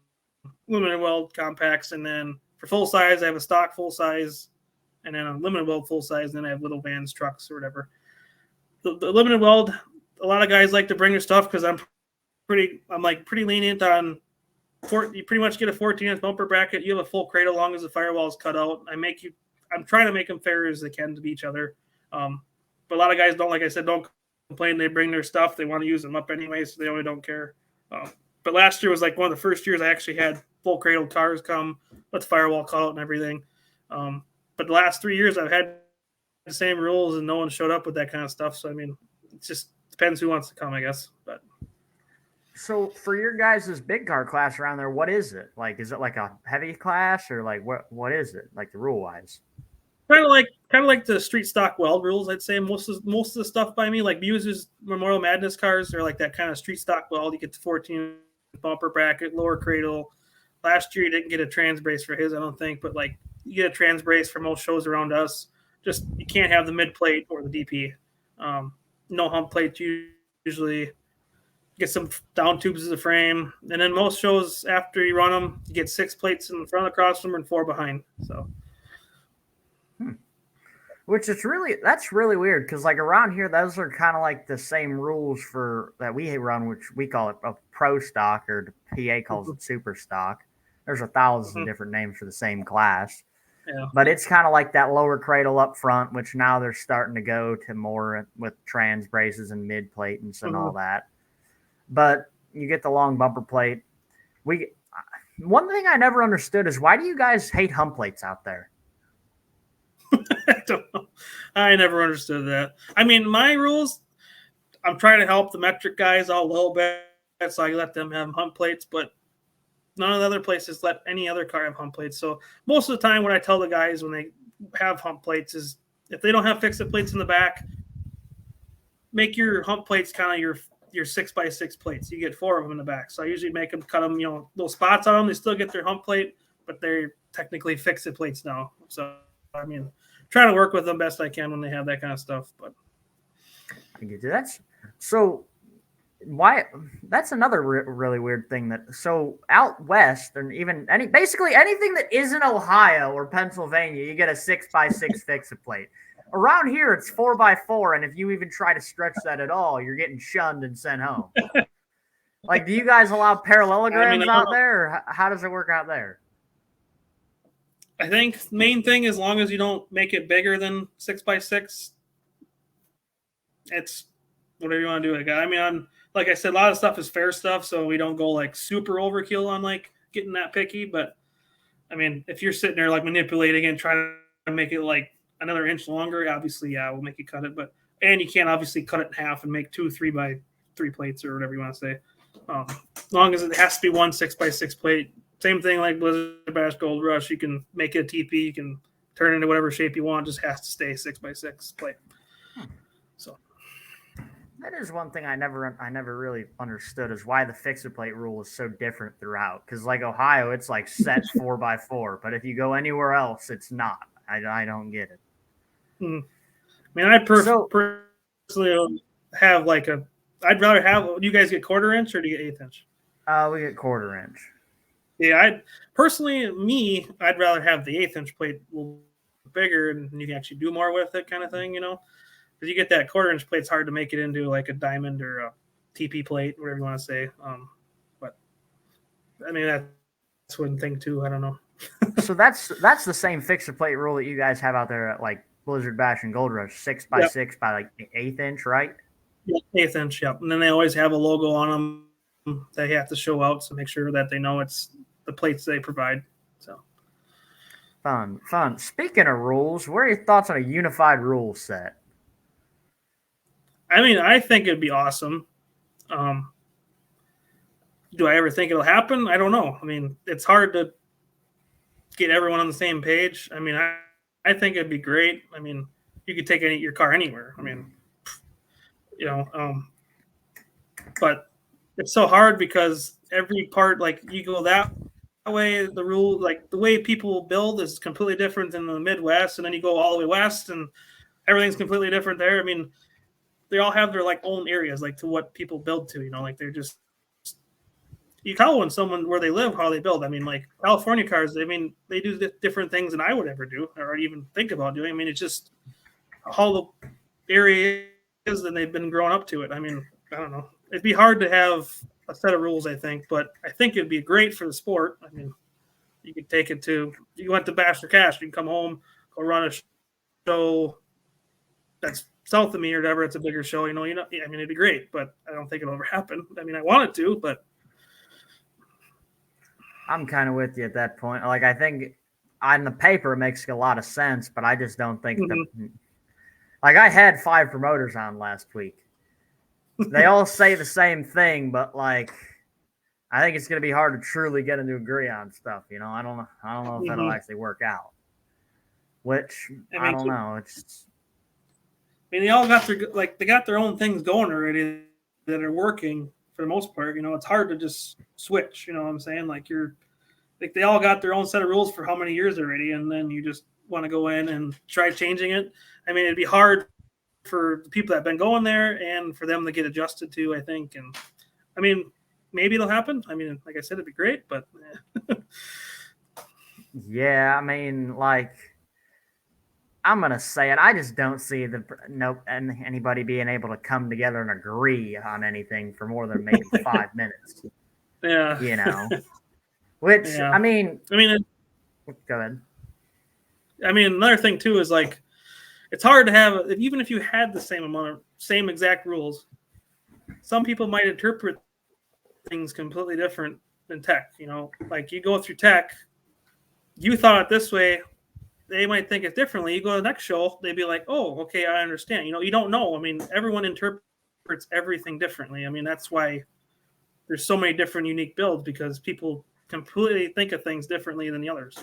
limited weld compacts. And then for full size, I have a stock full size and then a limited weld full size. And then I have little vans, trucks, or whatever. The limited weld, a lot of guys like to bring their stuff because I'm pretty lenient on. You pretty much get a 14-inch bumper bracket. You have a full cradle, as long as the firewall is cut out. I'm trying to make them fair as they can to each other. But a lot of guys don't, like I said, don't complain. They bring their stuff. They want to use them up anyway, so they really don't care. But last year was like one of the first years I actually had full cradle cars come with the firewall cut out and everything. But the last 3 years I've had the same rules and no one showed up with that kind of stuff. So, I mean, it just depends who wants to come, I guess. But so for your guys' big car class around there, what is it? Like, is it like a heavy class or like what is it? Like the rule wise? Kind of like the street stock weld rules, I'd say. Most of the stuff by me, like Muse's Memorial Madness cars, they're like that kind of street stock weld. You get the 14 bumper bracket, lower cradle. Last year you didn't get a trans brace for his, I don't think, but like you get a trans brace for most shows around us. Just you can't have the mid plate or the DP. No hump plates usually. Get some down tubes as a frame, and then most shows after you run them, you get 6 plates in front across them and 4 behind. So. Which is that's really weird because like around here, those are kind of like the same rules for that we run, which we call it a pro stock or the PA calls it super stock. There's 1,000 different names for the same class, but it's kind of like that lower cradle up front, which now they're starting to go to more with trans braces and mid platings and all that. But you get the long bumper plate. One thing I never understood is why do you guys hate hump plates out there? I don't know. I never understood that. I mean, my rules, I'm trying to help the metric guys out a little bit, so I let them have hump plates, but none of the other places let any other car have hump plates. So most of the time what I tell the guys when they have hump plates is if they don't have fix-it plates in the back, make your hump plates kind of your 6x6 plates. You get 4 of them in the back. So I usually make them cut them, little spots on them. They still get their hump plate, but they're technically fix-it plates now. So, I mean, trying to work with them best I can when they have that kind of stuff. But I get you. That's another really weird thing so out west and even basically anything that isn't Ohio or Pennsylvania, you get a 6x6 fix-it plate. Around here, it's 4x4, and if you even try to stretch that at all, you're getting shunned and sent home. Like, do you guys allow parallelograms out there, or how does it work out there? I think the main thing, as long as you don't make it bigger than 6x6, it's whatever you want to do. I mean, like I said, a lot of stuff is fair stuff, so we don't go like super overkill on like getting that picky. But I mean, if you're sitting there like manipulating and trying to make it like another inch longer, obviously, we'll make you cut it. And you can't obviously cut it in half and make 2 3x3 plates or whatever you want to say. As long as it has to be one 6x6 plate. Same thing like Blizzard Bash Gold Rush. You can make it a TP. You can turn it into whatever shape you want. Just has to stay 6x6 plate. So that is one thing I never really understood is why the fix-it plate rule is so different throughout. Because like Ohio, it's like set 4x4, but if you go anywhere else, it's not. I don't get it. I mean, I personally have like I'd rather have. Do you guys get 1/4 inch or do you get 1/8 inch? We get 1/4 inch. Yeah, I'd rather have the 1/8 inch plate a little bigger and you can actually do more with it, kind of thing, Because you get that 1/4 inch plate, it's hard to make it into like a diamond or a TP plate, whatever you want to say. But I mean, that's one thing too. I don't know. So that's the same fixer plate rule that you guys have out there at like Blizzard Bash and Gold Rush, 6x6 by like the 1/8 inch, right? Yeah, 1/8 inch, yep. And then they always have a logo on them they have to show out to make sure that they know it's the plates they provide. So fun. Speaking of rules, what are your thoughts on a unified rule set? I mean, I think it'd be awesome. Do I ever think it'll happen? I don't know. I mean, it's hard to get everyone on the same page. I mean, I think it'd be great. I mean, you could take your car anywhere. I mean, but it's so hard because every part, like you go that way, the rule, like the way people build is completely different in the Midwest, and then you go all the way west, and everything's completely different there. I mean, they all have their like own areas, like to what people build to. Like they're just you tell when someone where they live how they build. I mean, like California cars. I mean, they do different things than I would ever do or even think about doing. I mean, it's just how the area is, and they've been growing up to it. I mean, I don't know. It'd be hard to have a set of rules, I think, but I think it'd be great for the sport. I mean, you could take it to you went to Bash for Cash, you can come home, go run a show that's south of me or whatever. It's a bigger show, I mean, it'd be great, but I don't think it'll ever happen. I mean, I want it to, but I'm kind of with you at that point. Like, I think on the paper it makes a lot of sense, but I just don't think like I had 5 promoters on last week. They all say the same thing, but like I think it's going to be hard to truly get them to agree on stuff. I don't know if that'll actually work out. Which I don't know. It's. I mean, they all got they got their own things going already that are working for the most part. It's hard to just switch. You know what I'm saying? Like they all got their own set of rules for how many years already, and then you just want to go in and try changing it. I mean, it'd be hard for the people that have been going there and for them to get adjusted to, I think. And I mean, maybe it'll happen. I mean, like I said, it'd be great, but yeah, I mean, like I'm gonna say it. I just don't see anybody being able to come together and agree on anything for more than maybe 5 minutes. Yeah, Which I mean, go ahead. I mean, another thing too is like it's hard to have even if you had the same exact rules. Some people might interpret things completely different than tech. Like you go through tech, you thought it this way. They might think it differently. You go to the next show, they'd be like, "Oh, okay, I understand." You don't know. I mean, everyone interprets everything differently. I mean, that's why there's so many different unique builds because people completely think of things differently than the others.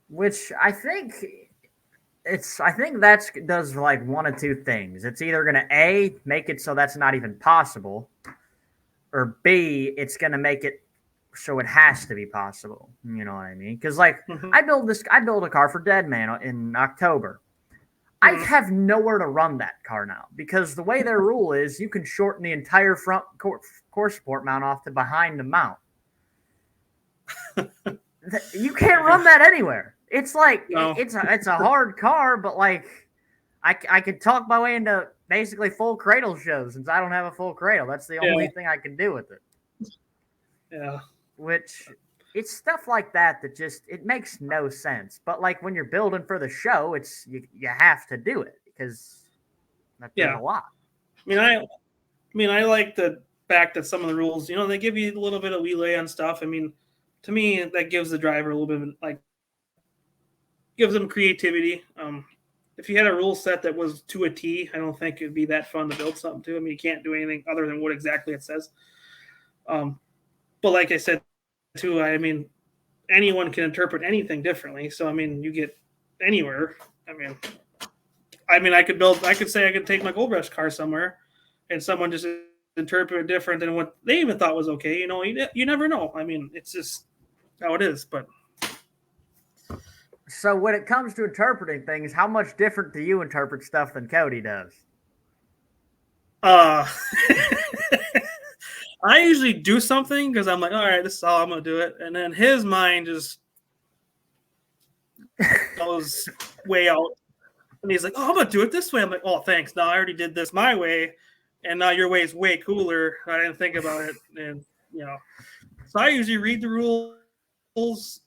Which I think that does like one of two things. It's either going to A, make it so that's not even possible, or B, it's going to make it so it has to be possible. You know what I mean? Because like I build a car for Deadman in October. I have nowhere to run that car now because the way their rule is, you can shorten the entire front core support mount off to behind the mount. You can't run that anywhere. It's like it's a hard car, but like I could talk my way into basically full cradle shows since I don't have a full cradle. That's the only thing I can do with it. Yeah. Which it's stuff like that just it makes no sense. But like when you're building for the show, it's you have to do it because that's a lot. I like the fact that some of the rules, they give you a little bit of leeway on stuff. I mean, to me, that gives the driver a little bit of like gives them creativity. If you had a rule set that was to a T, I don't think it'd be that fun to build something to. I mean, you can't do anything other than what exactly it says. But like I said, too, I mean, anyone can interpret anything differently. So, I mean, you get anywhere. I mean, I could say I could take my Gold Rush car somewhere and someone just interpret it different than what they even thought was okay. You never know. I mean, it's just how it is. But so when it comes to interpreting things, how much different do you interpret stuff than Cody does? I usually do something because I'm like, all right, this is how I'm going to do it. And then his mind just goes way out. And he's like, oh, I'm going to do it this way. I'm like, oh, thanks. No, I already did this my way. And now your way is way cooler. I didn't think about it. And, so I usually read the rules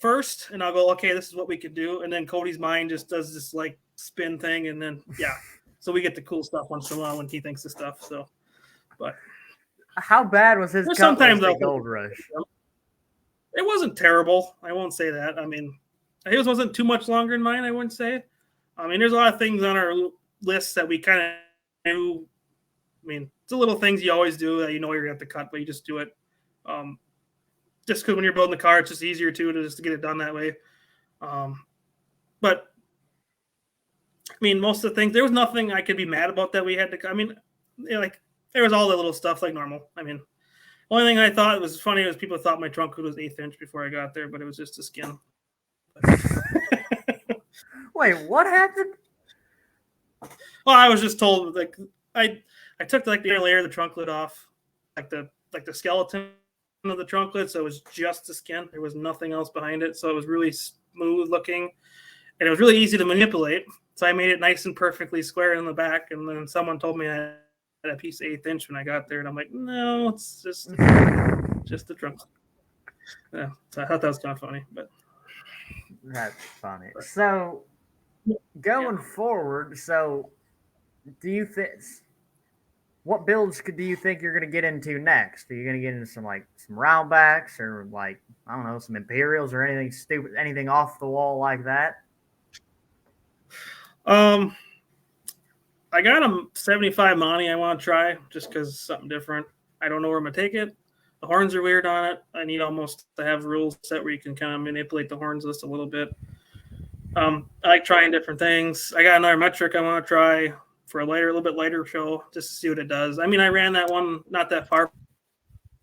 first. And I'll go, okay, this is what we could do. And then Cody's mind just does this like spin thing. And then, so we get the cool stuff once in a while when he thinks of stuff. So, but. How bad was his sometimes Gold Rush? It wasn't terrible. I won't say that. I mean, his wasn't too much longer than mine, I wouldn't say. I mean, there's a lot of things on our lists that we kind of knew. I mean, it's the little things you always do that you know you're going to have to cut, but you just do it. Just because when you're building the car, it's just easier to get it done that way. But I mean, most of the things, there was nothing I could be mad about that we had to. I mean, like there was all the little stuff like normal. I mean, only thing I thought was funny was people thought my trunk hood was 1/8 inch before I got there, but it was just a skin. Wait, what happened? Well, I was just told like I took like the inner layer of the trunk lid off, like the skeleton of the trunk lid, so it was just the skin. There was nothing else behind it, so it was really smooth looking, and it was really easy to manipulate. So I made it nice and perfectly square in the back, and then someone told me I had a piece of 1/8 inch when I got there, and I'm like, no, it's just the trunk. Yeah, so I thought that was kind of funny, but that's funny. So going forward, so do you think what builds do you think you're going to get into next? Are you going to get into some roundbacks or like I don't know, some Imperials or anything stupid, anything off the wall like that? I got a 75 Monty I want to try just because something different. I don't know where I'm going to take it. The horns are weird on it. I need almost to have rules set where you can kind of manipulate the horns just a little bit. I like trying different things. I got another metric I want to try for a little bit lighter show just to see what it does. I mean, I ran that one not that far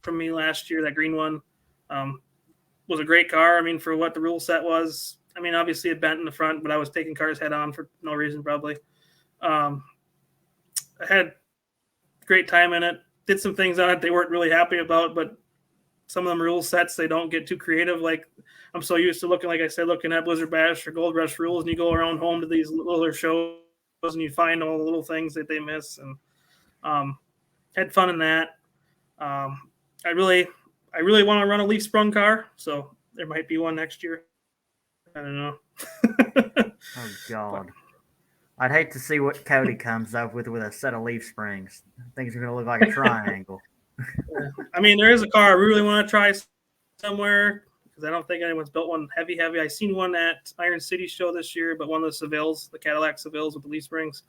from me last year. That green one was a great car. I mean, for what the rule set was. I mean, obviously it bent in the front, but I was taking cars head on for no reason probably. I had great time in it. Did some things on it they weren't really happy about, but some of them rule sets, they don't get too creative. Like I'm so used to looking at Blizzard Bash or Gold Rush rules, and you go around home to these little shows and you find all the little things that they miss, and had fun in that. I really want to run a leaf sprung car, so there might be one next year. I don't know. Oh God. I'd hate to see what Cody comes up with a set of leaf springs. Things are going to look like a triangle. I mean, there is a car I really want to try somewhere because I don't think anyone's built one heavy. I seen one at Iron City show this year, but one of the Seville's, the Cadillac Seville's with the leaf springs.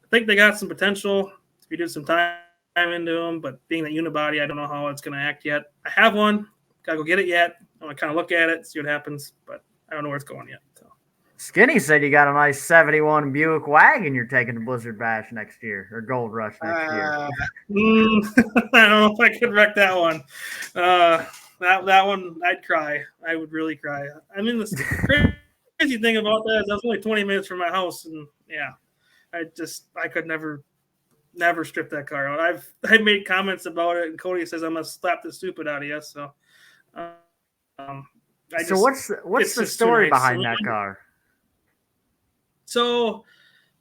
I think they got some potential if you do some time into them, but being that unibody, I don't know how it's going to act yet. I have one. Got to go get it yet. I want to kind of look at it, see what happens, but I don't know where it's going yet. So. Skinny said you got a nice 71 Buick wagon you're taking to Blizzard Bash next year or Gold Rush next year. I don't know if I could wreck that one. That one, I'd cry. I would really cry. I mean, the crazy thing about that is I was only 20 minutes from my house, and yeah, I could never strip that car out. I've made comments about it, and Cody says I'm gonna slap the stupid out of you. So, what's the story behind that car? So,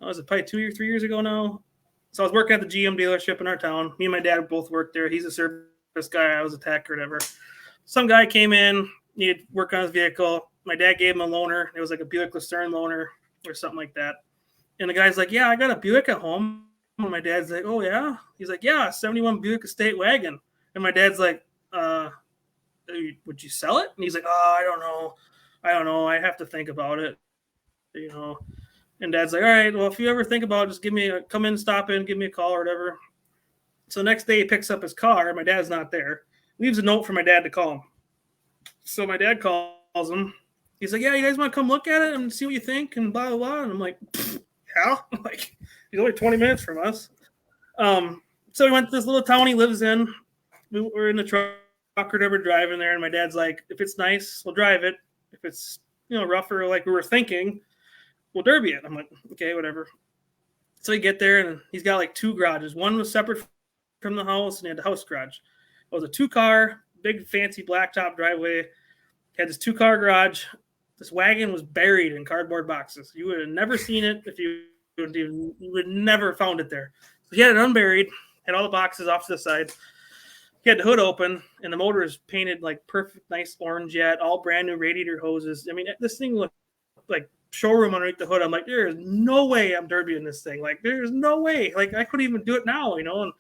was it probably 2 or 3 years ago now? So I was working at the GM dealership in our town. Me and my dad both worked there. He's a service guy. I was a tech or whatever. Some guy came in, needed work on his vehicle. My dad gave him a loaner. It was like a Buick Lucerne loaner or something like that. And the guy's like, yeah, I got a Buick at home. And my dad's like, oh, yeah? He's like, yeah, 71 Buick Estate wagon. And my dad's like, would you sell it? And he's like, oh, I don't know. I have to think about it, you know. And Dad's like, all right, well, if you ever think about it, just come in, stop in, give me a call or whatever. So the next day he picks up his car. My dad's not there. Leaves a note for my dad to call him. So my dad calls him. He's like, yeah, you guys want to come look at it and see what you think and blah, blah, blah. And I'm like, yeah? Like, he's only 20 minutes from us. So we went to this little town he lives in. We were in the truck or whatever driving there. And my dad's like, if it's nice, we'll drive it. If it's, rougher like we were thinking, we'll derby it. I'm like, okay, whatever. So we get there, and he's got like 2 garages. One was separate from the house, and he had the house garage. It was a 2-car, big, fancy blacktop driveway. He had this 2-car garage. This wagon was buried in cardboard boxes. You would have never seen it if you would never found it there. So he had it unburied, had all the boxes off to the side. He had the hood open, and the motor is painted like perfect, nice orange yet, all brand new radiator hoses. I mean, this thing looked like showroom underneath the hood. I'm like, there's no way I'm derbying this thing. Like, there's no way. Like, I couldn't even do it now, and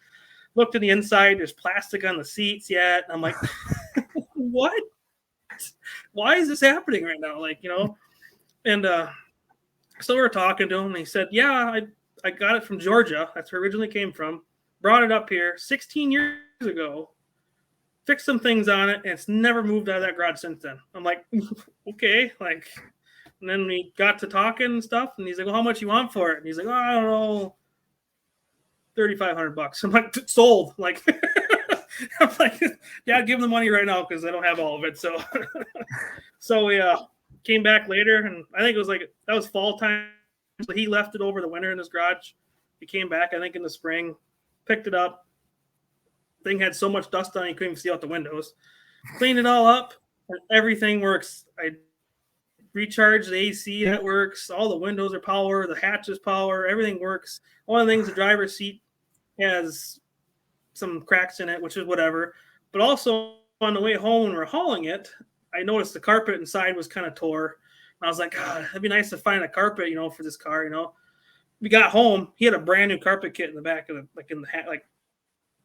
looked in the inside. There's plastic on the seats yet. I'm like, what? Why is this happening right now? Like, and so we were talking to him, and he said, yeah, I got it from Georgia. That's where it originally came from. Brought it up here 16 years ago. Fixed some things on it, and it's never moved out of that garage since then. I'm like, okay, like, and then we got to talking and stuff, and he's like, well, how much you want for it? And he's like, oh, I don't know, $3,500. I'm like, sold. Like, I'm like, yeah, give him the money right now because I don't have all of it. So, so we came back later, and I think it was like that was fall time. So he left it over the winter in his garage. He came back, I think, in the spring, picked it up. Thing had so much dust on it, you couldn't even see out the windows. Cleaned it all up, and everything works. I recharged the AC, that works. All the windows are power, the hatches power, everything works. One of the things, the driver's seat has some cracks in it, which is whatever. But also on the way home when we're hauling it, I noticed the carpet inside was kind of tore. And I was like, God, it'd be nice to find a carpet, for this car, We got home, he had a brand new carpet kit in the back of the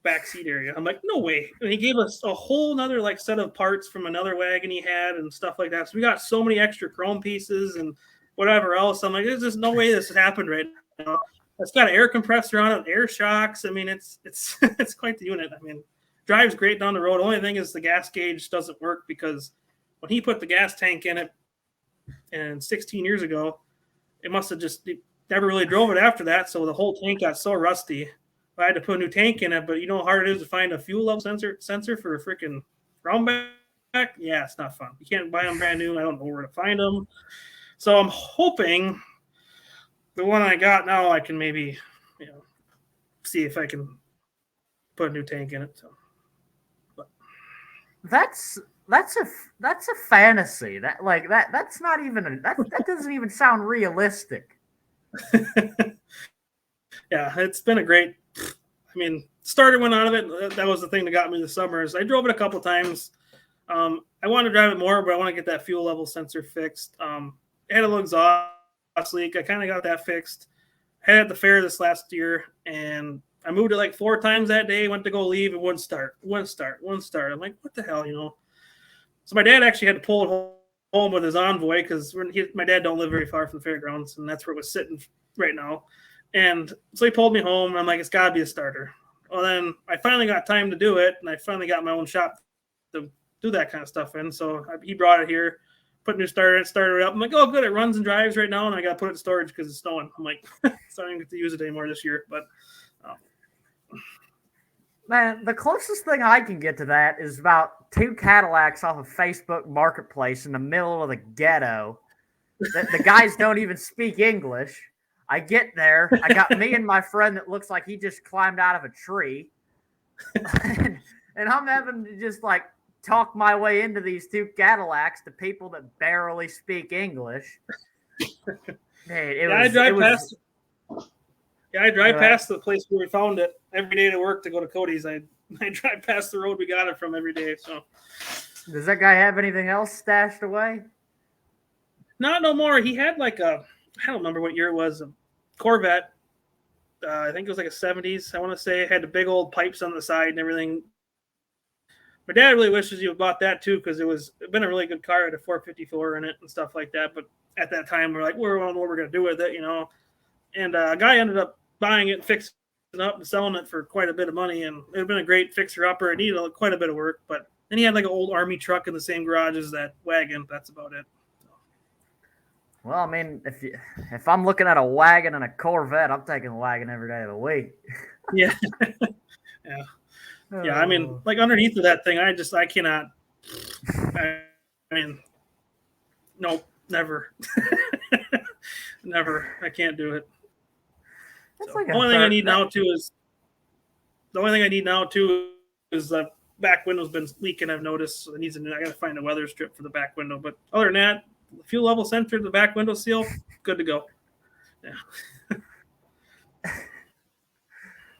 back seat area. I'm like, no way. And he gave us a whole nother set of parts from another wagon he had and stuff like that. So we got so many extra chrome pieces and whatever else. I'm like, there's just no way this has happened right now. It's got an air compressor on it, air shocks. I mean, it's it's quite the unit. I mean, drives great down the road. Only thing is the gas gauge doesn't work because when he put the gas tank in it, and 16 years ago, it must have just never really drove it after that. So the whole tank got so rusty. I had to put a new tank in it, but you know how hard it is to find a fuel level sensor for a freaking round back? Yeah, it's not fun. You can't buy them brand new. I don't know where to find them. So I'm hoping the one I got now, I can maybe, see if I can put a new tank in it. So, but. That's a fantasy. That's not even that doesn't even sound realistic. Yeah, it's been a great. I mean, starter went out of it. That was the thing that got me this summer. Is I drove it a couple times. I want to drive it more, but I want to get that fuel level sensor fixed. It had a little exhaust leak. I kind of got that fixed. Had it at the fair this last year, and I moved it 4 times that day. Went to go leave, it wouldn't start. I'm like, what the hell, So my dad actually had to pull it home with his Envoy because my dad don't live very far from the fairgrounds, and that's where it was sitting right now. And so he pulled me home, and I'm like, it's got to be a starter. Well, then I finally got time to do it, and I finally got my own shop to do that kind of stuff in. So he brought it here, put a new starter in, started it up. I'm like, oh, good, it runs and drives right now, and I got to put it in storage because it's snowing. I'm like, so I didn't get to use it anymore this year. But man, the closest thing I can get to that is about 2 Cadillacs off of Facebook Marketplace in the middle of the ghetto. The guys don't even speak English. I get there. I got me and my friend that looks like he just climbed out of a tree. and I'm having to just talk my way into these 2 Cadillacs to people that barely speak English. I drive past the place where we found it every day to work to go to Cody's. I drive past the road we got it from every day. So, does that guy have anything else stashed away? Not no more. He had I don't remember what year it was, a Corvette. I think it was a 70s. I want to say it had the big old pipes on the side and everything. My dad really wishes you bought that too because it'd been a really good car. It had a 454 in it and stuff like that. But at that time, we're like, we don't know what we're going to do with it, And a guy ended up buying it, fixing it up, and selling it for quite a bit of money. And it had been a great fixer-upper. It needed quite a bit of work. But then he had an old Army truck in the same garage as that wagon. That's about it. Well, I mean, if I'm looking at a wagon and a Corvette, I'm taking the wagon every day of the week. Yeah. Yeah. I mean, underneath of that thing, I cannot. I mean, nope, never. Never. I can't do it. So, the only thing I need now too is the back window's been leaking. I've noticed. So I got to find a weather strip for the back window. But other than that, fuel level sensor, the back window seal, good to go. Yeah.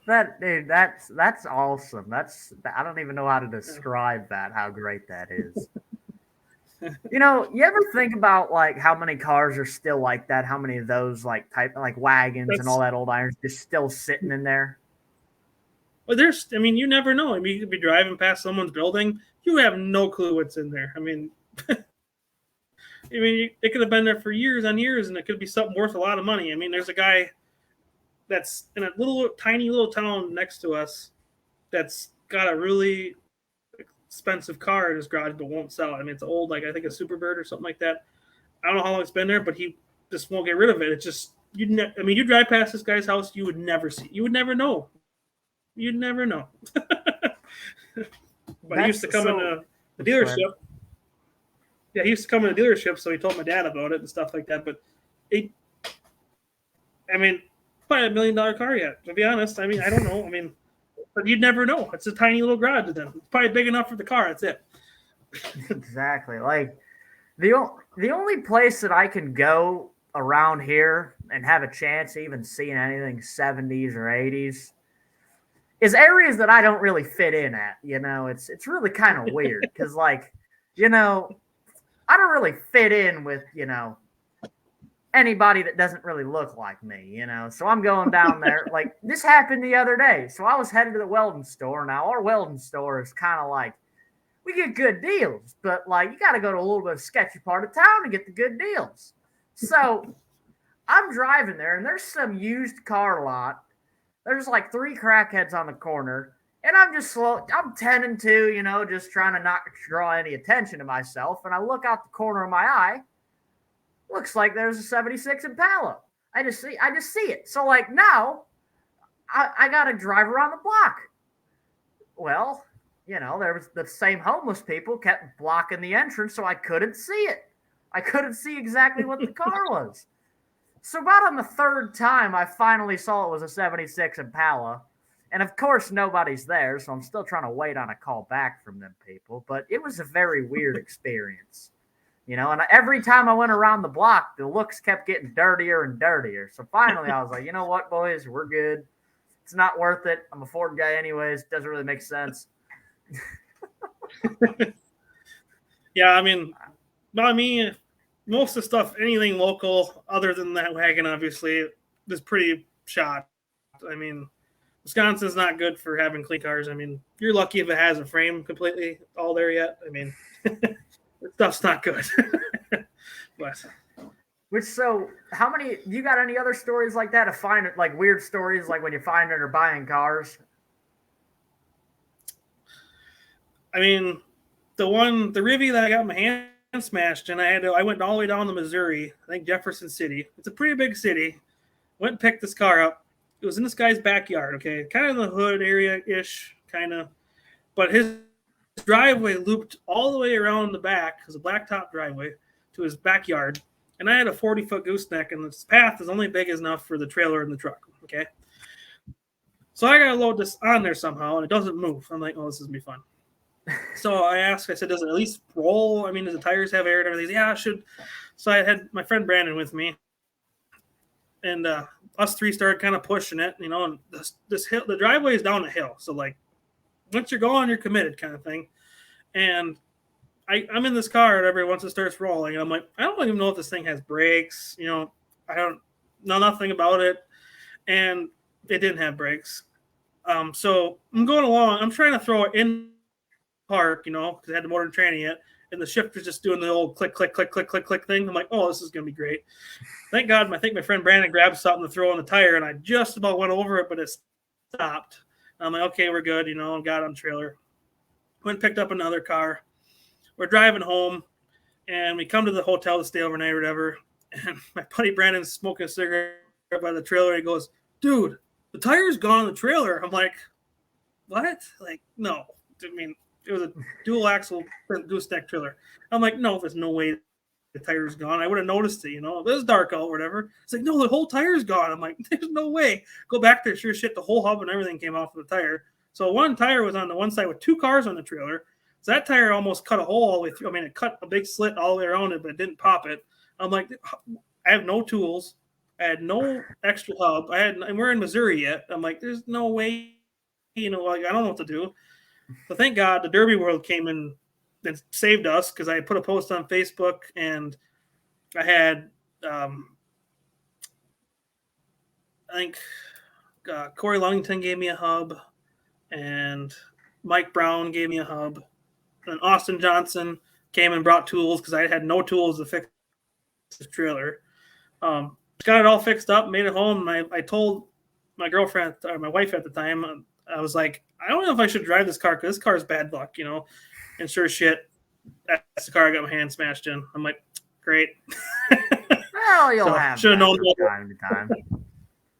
That's awesome. I don't even know how to describe that. How great that is. You ever think about how many cars are still like that? How many of those wagons and all that old iron's just still sitting in there? Well, you never know. I mean, you could be driving past someone's building, you have no clue what's in there. I mean, it could have been there for years on years, and it could be something worth a lot of money. I mean, there's a guy that's in a little tiny little town next to us that's got a really expensive car in his garage but won't sell it. I mean, it's old, like I think a Superbird or something like that. I don't know how long it's been there, but he just won't get rid of it. It's just I mean, you drive past this guy's house, you would never know. You'd never know. But he used to come into the dealership. Yeah, he used to come in the dealership, so he told my dad about it and stuff like that. But probably $1 million car yet, to be honest. I mean, I don't know. I mean, but you'd never know. It's a tiny little garage then. It's probably big enough for the car. That's it. Exactly. Like the only place that I can go around here and have a chance of even seeing anything 70s or 80s is areas that I don't really fit in at. You know, it's really kind of weird because, like, you know, I don't really fit in with, you know, anybody that doesn't really look like me, you know. So I'm going down there. Like, this happened the other day. So I was headed to the welding store. Now, our welding store is kind of like, we get good deals, but, like, you got to go to a little bit of sketchy part of town to get the good deals. So I'm driving there, and there's some used car lot. There's like 3 crackheads on the corner, and I'm just slow. I'm 10 and 2, you know, just trying to not draw any attention to myself. And I look out the corner of my eye. Looks like there's a 76 Impala. I just see it. So, like, now I got to drive around the block. Well, you know, there was the same homeless people kept blocking the entrance, so I couldn't see it. I couldn't see exactly what the car was. So about on the 3rd time, I finally saw it was a 76 Impala. And of course, nobody's there, so I'm still trying to wait on a call back from them people. But it was a very weird experience. You know, and every time I went around the block, the looks kept getting dirtier and dirtier. So finally, I was like, you know what, boys, we're good. It's not worth it. I'm a Ford guy anyways. Doesn't really make sense. Yeah, I mean, most of the stuff, anything local other than that wagon, obviously, is pretty shot. I mean, Wisconsin's not good for having clean cars. I mean, you're lucky if it has a frame completely all there yet. I mean, that stuff's not good. But so how many, you got any other stories like that to find it, like weird stories, like when you find it or buying cars? I mean, the Rivian that I got my hand smashed, and I went all the way down to Missouri, I think Jefferson City. It's a pretty big city. Went and picked this car up. It was in this guy's backyard, okay? Kind of in the hood area-ish, kind of. But his driveway looped all the way around the back, it was a blacktop driveway, to his backyard. And I had a 40-foot gooseneck, and this path is only big enough for the trailer and the truck, okay? So I got to load this on there somehow, and it doesn't move. I'm like, oh, this is going to be fun. So I said, does it at least roll? I mean, does the tires have air and everything? Yeah, it should. So I had my friend Brandon with me, and us 3 started kind of pushing it, you know, and this hill, the driveway is down a hill. So, like, once you're going, you're committed kind of thing. And I'm in this car, and once it starts rolling, and I'm like, I don't even know if this thing has brakes. You know, I don't know nothing about it. And it didn't have brakes. So I'm going along. I'm trying to throw it in park, you know, because I had the motor and tranny yet, and the shifter's just doing the old click, click, click, click, click, click thing. I'm like, oh, this is going to be great. Thank God, I think my friend Brandon grabbed something to throw on the tire, and I just about went over it, but it stopped. I'm like, okay, we're good, you know, got on trailer. Went and picked up another car. We're driving home, and we come to the hotel to stay overnight or whatever, and my buddy Brandon's smoking a cigarette by the trailer. He goes, dude, the tire's gone on the trailer. I'm like, what? Like, no. I mean, it was a dual axle gooseneck trailer. I'm like, no, there's no way the tire's gone. I would have noticed it, you know. It was dark out or whatever. It's like, no, the whole tire's gone. I'm like, there's no way. Go back there, sure shit, the whole hub and everything came off of the tire. So one tire was on the one side with 2 cars on the trailer. So that tire almost cut a hole all the way through. I mean, it cut a big slit all the way around it, but it didn't pop it. I'm like, I have no tools. I had no extra hub. And we're in Missouri yet. I'm like, there's no way, you know, like, I don't know what to do. So thank God the Derby World came in and saved us, because I put a post on Facebook, and I had, I think Corey Longington gave me a hub, and Mike Brown gave me a hub, and Austin Johnson came and brought tools, because I had no tools to fix the trailer. Got it all fixed up, made it home, and I told my girlfriend or my wife at the time, I was like, I don't know if I should drive this car because this car is bad luck, And sure as shit, that's the car I got my hand smashed in. I'm like, great. Well, you'll have should have known from time to time.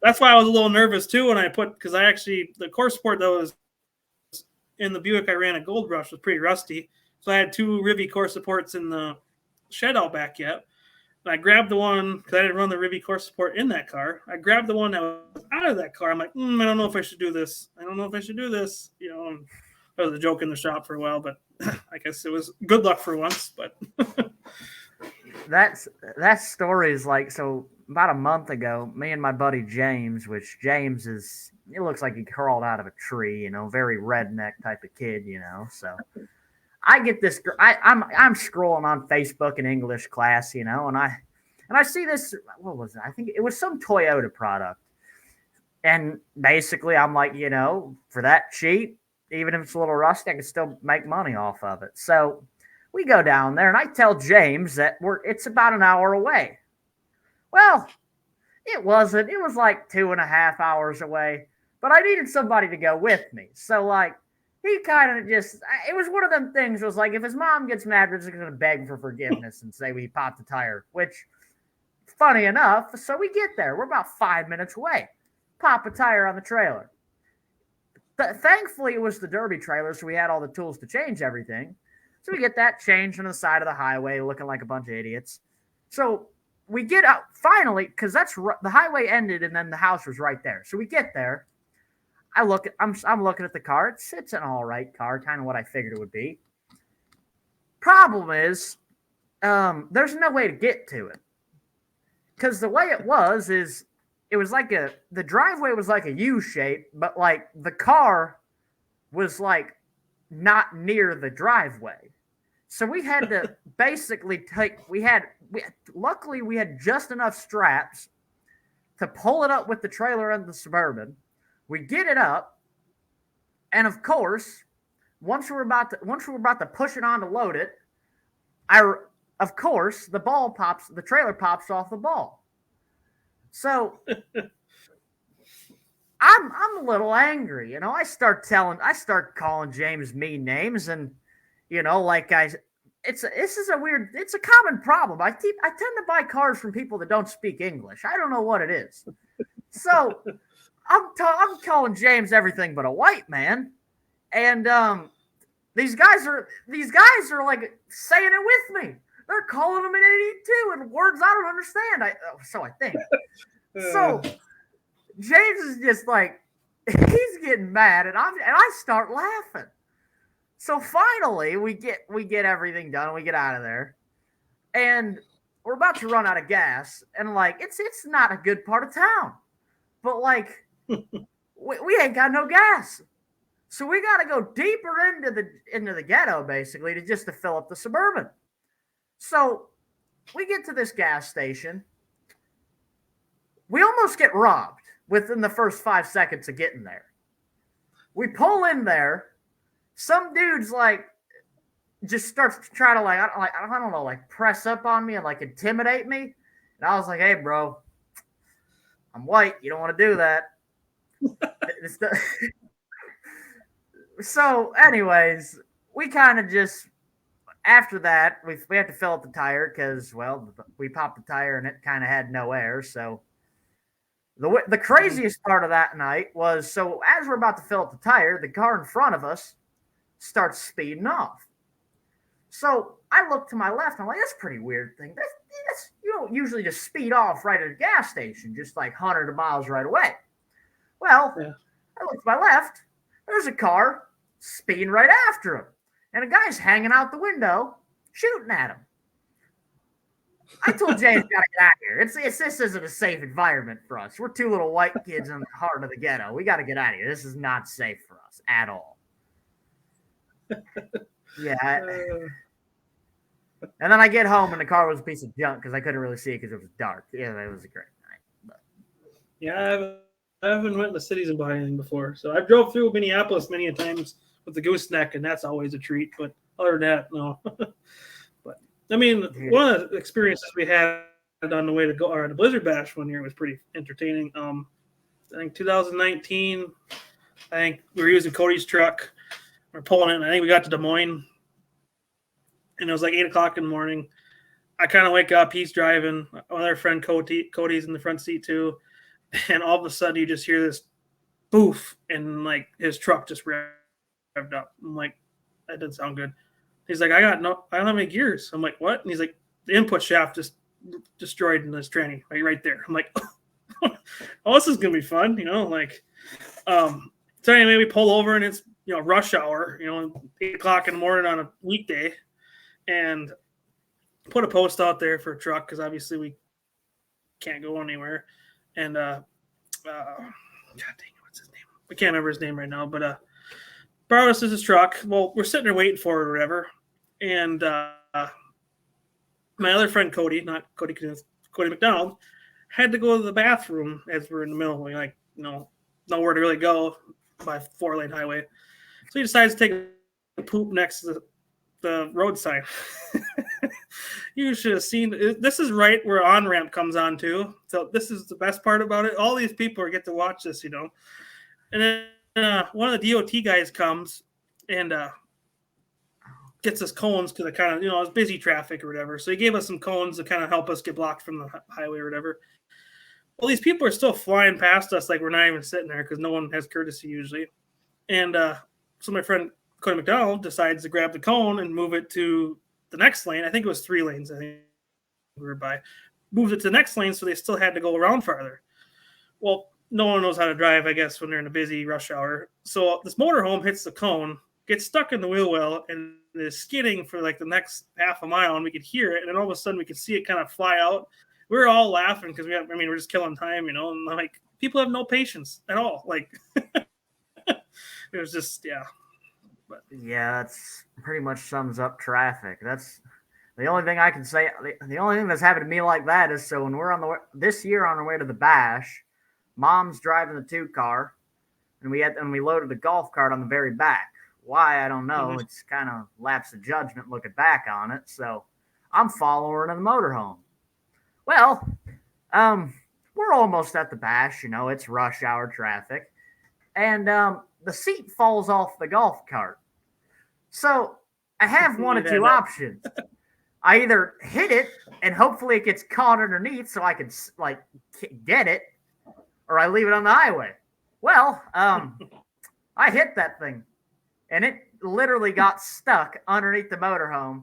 That's why I was a little nervous too when I because the core support that was in the Buick I ran at Gold Rush was pretty rusty. So I had 2 Rivy core supports in the shed out back yet. And I grabbed the one because I didn't run the Rivy core support in that car. I grabbed the one that was out of that car. I'm like, I don't know if I should do this. And that was a joke in the shop for a while, but I guess it was good luck for once. But that story is like, so about a month ago, me and my buddy James, which James it looks like he crawled out of a tree, very redneck type of kid, so I get this, I'm scrolling on Facebook in English class, and I see this, what was it? I think it was some Toyota product. And basically I'm like, for that cheap, even if it's a little rusty, I can still make money off of it. So we go down there and I tell James that it's about an hour away. Well, it wasn't. It was like 2.5 hours away, but I needed somebody to go with me. So he kind of it was one of them things. It was like, if his mom gets mad, we're just going to beg for forgiveness and say we popped the tire, which funny enough. So we get there. We're about 5 minutes away. Pop a tire on the trailer. Thankfully, it was the Derby trailer, so we had all the tools to change everything. So we get that changed on the side of the highway, looking like a bunch of idiots. So we get out finally, because the highway ended, and then the house was right there. So we get there. I'm looking at the car. It's an all right car, kind of what I figured it would be. Problem is, there's no way to get to it, because the way it was like the driveway was like a U shape, but like the car was like not near the driveway. So we had to basically luckily we had just enough straps to pull it up with the trailer and the Suburban. We get it up, and of course, once we're about to push it on to load it, of course the trailer pops off the ball. So I'm a little angry, I start calling James mean names, and it's a common problem. I tend to buy cars from people that don't speak English. I don't know what it is. So I'm calling James everything but a white man, and these guys are like saying it with me. They're calling him an idiot too, in words I don't understand. So I think. So James is just like, he's getting mad, and I start laughing. So finally, we get everything done. We get out of there, and we're about to run out of gas. And it's not a good part of town, but we ain't got no gas, so we got to go deeper into the ghetto basically to fill up the Suburban. So we get to this gas station. We almost get robbed within the first 5 seconds of getting there. We pull in there. Some dude's just starts to try to I don't know, press up on me and intimidate me. And I was like, hey, bro, I'm white. You don't want to do that. So anyways, we kind of after that, we had to fill up the tire because, well, we popped the tire and it kind of had no air. So the craziest part of that night was, so as we're about to fill up the tire, the car in front of us starts speeding off. So I look to my left. I'm like, that's a pretty weird thing. You don't usually just speed off right at a gas station, just 100 miles right away. Well, yeah. I look to my left. There's a car speeding right after him. And a guy's hanging out the window shooting at him. I told James, we got to get out of here. This isn't a safe environment for us. We're 2 little white kids in the heart of the ghetto. We got to get out of here. This is not safe for us at all. Yeah. And then I get home and the car was a piece of junk because I couldn't really see it because it was dark. Yeah, it was a great night. But. Yeah, I haven't went to cities and bought anything before. So I drove through Minneapolis many a times with the gooseneck, and that's always a treat. But other than that, no. But I mean, one of the experiences we had on the way to go or the Blizzard Bash one year was pretty entertaining. I think 2019. I think we were using Cody's truck. We're pulling it, and I think we got to Des Moines, and it was like 8 o'clock in the morning. I kind of wake up. He's driving. My other friend Cody's in the front seat too, and all of a sudden you just hear this boof, and like his truck just revved up. I'm like, that didn't sound good. He's like, I don't have any gears. I'm like, what? And he's like, the input shaft just destroyed in this tranny, like right there. I'm like, oh, this is gonna be fun, like. So anyway, we pull over and it's rush hour, 8 o'clock in the morning on a weekday, and put a post out there for a truck because obviously we can't go anywhere. And God dang it, what's his name? I can't remember his name right now, but borrowed us his truck. Well, we're sitting there waiting for it or whatever, and my other friend Cody, not Cody Knuth, Cody McDonald, had to go to the bathroom as we're in the middle. We nowhere to really go by 4-lane highway. So he decides to take a poop next to the road sign. You should have seen. This is right where on-ramp comes on too. So this is the best part about it. All these people get to watch this, And then one of the DOT guys comes and gets us cones because it kind of, it was busy traffic or whatever. So he gave us some cones to kind of help us get blocked from the highway or whatever. Well, these people are still flying past us like we're not even sitting there because no one has courtesy usually. And so my friend Cody McDonald decides to grab the cone and move it to the next lane. I think it was 3 lanes. I think we were by. Moved it to the next lane, so they still had to go around farther. Well, no one knows how to drive, I guess, when they're in a busy rush hour. So this motorhome hits the cone, gets stuck in the wheel well, and is skidding for like the next half a mile, and we could hear it. And then all of a sudden, we could see it kind of fly out. We were all laughing because we're just killing time, and like people have no patience at all. Like it was just, yeah. But yeah, that's pretty much sums up traffic. That's the only thing I can say. The only thing that's happened to me like that is so when we're this year on our way to the Bash, Mom's driving the 2-car, and we loaded the golf cart on the very back. Why, I don't know. Mm-hmm. It's kind of lapse of judgment looking back on it. So I'm following her to the motorhome. Well, we're almost at the Bash. It's rush hour traffic, and the seat falls off the golf cart. So I have one of two options. I either hit it and hopefully it gets caught underneath so I can get it, or I leave it on the highway. Well, I hit that thing, and it literally got stuck underneath the motorhome.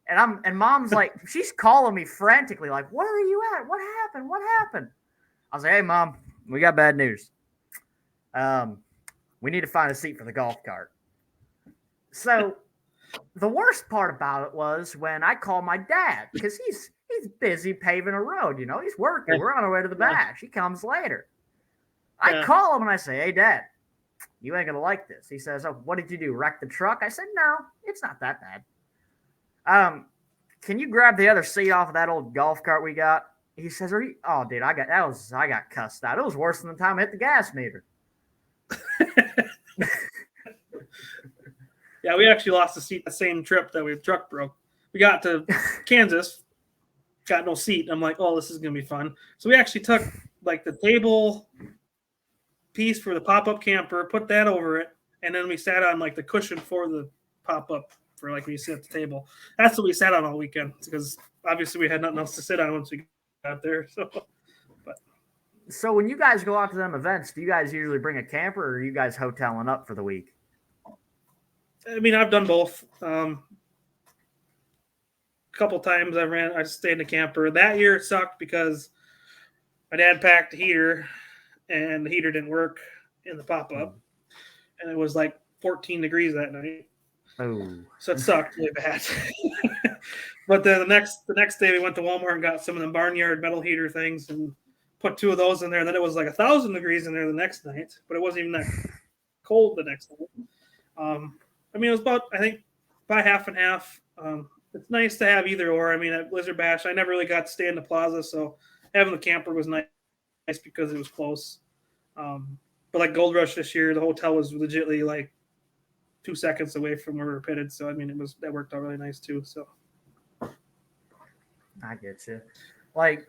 And Mom's like, she's calling me frantically, like, where are you at? What happened? What happened? I was like, hey, Mom, we got bad news. We need to find a seat for the golf cart. So the worst part about it was when I called my dad, because he's busy paving a road, he's working. We're on our way to the Bash. He comes later. I call him and I say, hey, Dad, you ain't going to like this. He says, oh, what did you do? Wreck the truck? I said, no, it's not that bad. Can you grab the other seat off of that old golf cart we got? He says, oh, dude, I got cussed out. It was worse than the time I hit the gas meter. Yeah, we actually lost the seat the same trip that the truck broke. We got to Kansas, got no seat. I'm like, oh, this is going to be fun. So we actually took like the table piece for the pop-up camper, put that over it, and then we sat on like the cushion for the pop-up for like when you sit at the table. That's what we sat on all weekend because obviously we had nothing else to sit on once we got there. So when you guys go out to them events, do you guys usually bring a camper or are you guys hoteling up for the week? I mean, I've done both. A couple times I stayed in a camper. That year it sucked because my dad packed a heater and the heater didn't work in the pop-up. And it was like 14 degrees that night. Oh. So it sucked really bad. But then the next day we went to Walmart and got some of the barnyard metal heater things and put 2 of those in there. And then it was like 1,000 degrees in there the next night, but it wasn't even that cold the next night. I mean, it was about, I think, by half and half. It's nice to have either or. I mean, at Blizzard Bash, I never really got to stay in the plaza, so having the camper was nice because it was close. But like Gold Rush this year, the hotel was legitimately like 2 seconds away from where we were pitted. So, I mean, that worked out really nice too. So I get you. Like,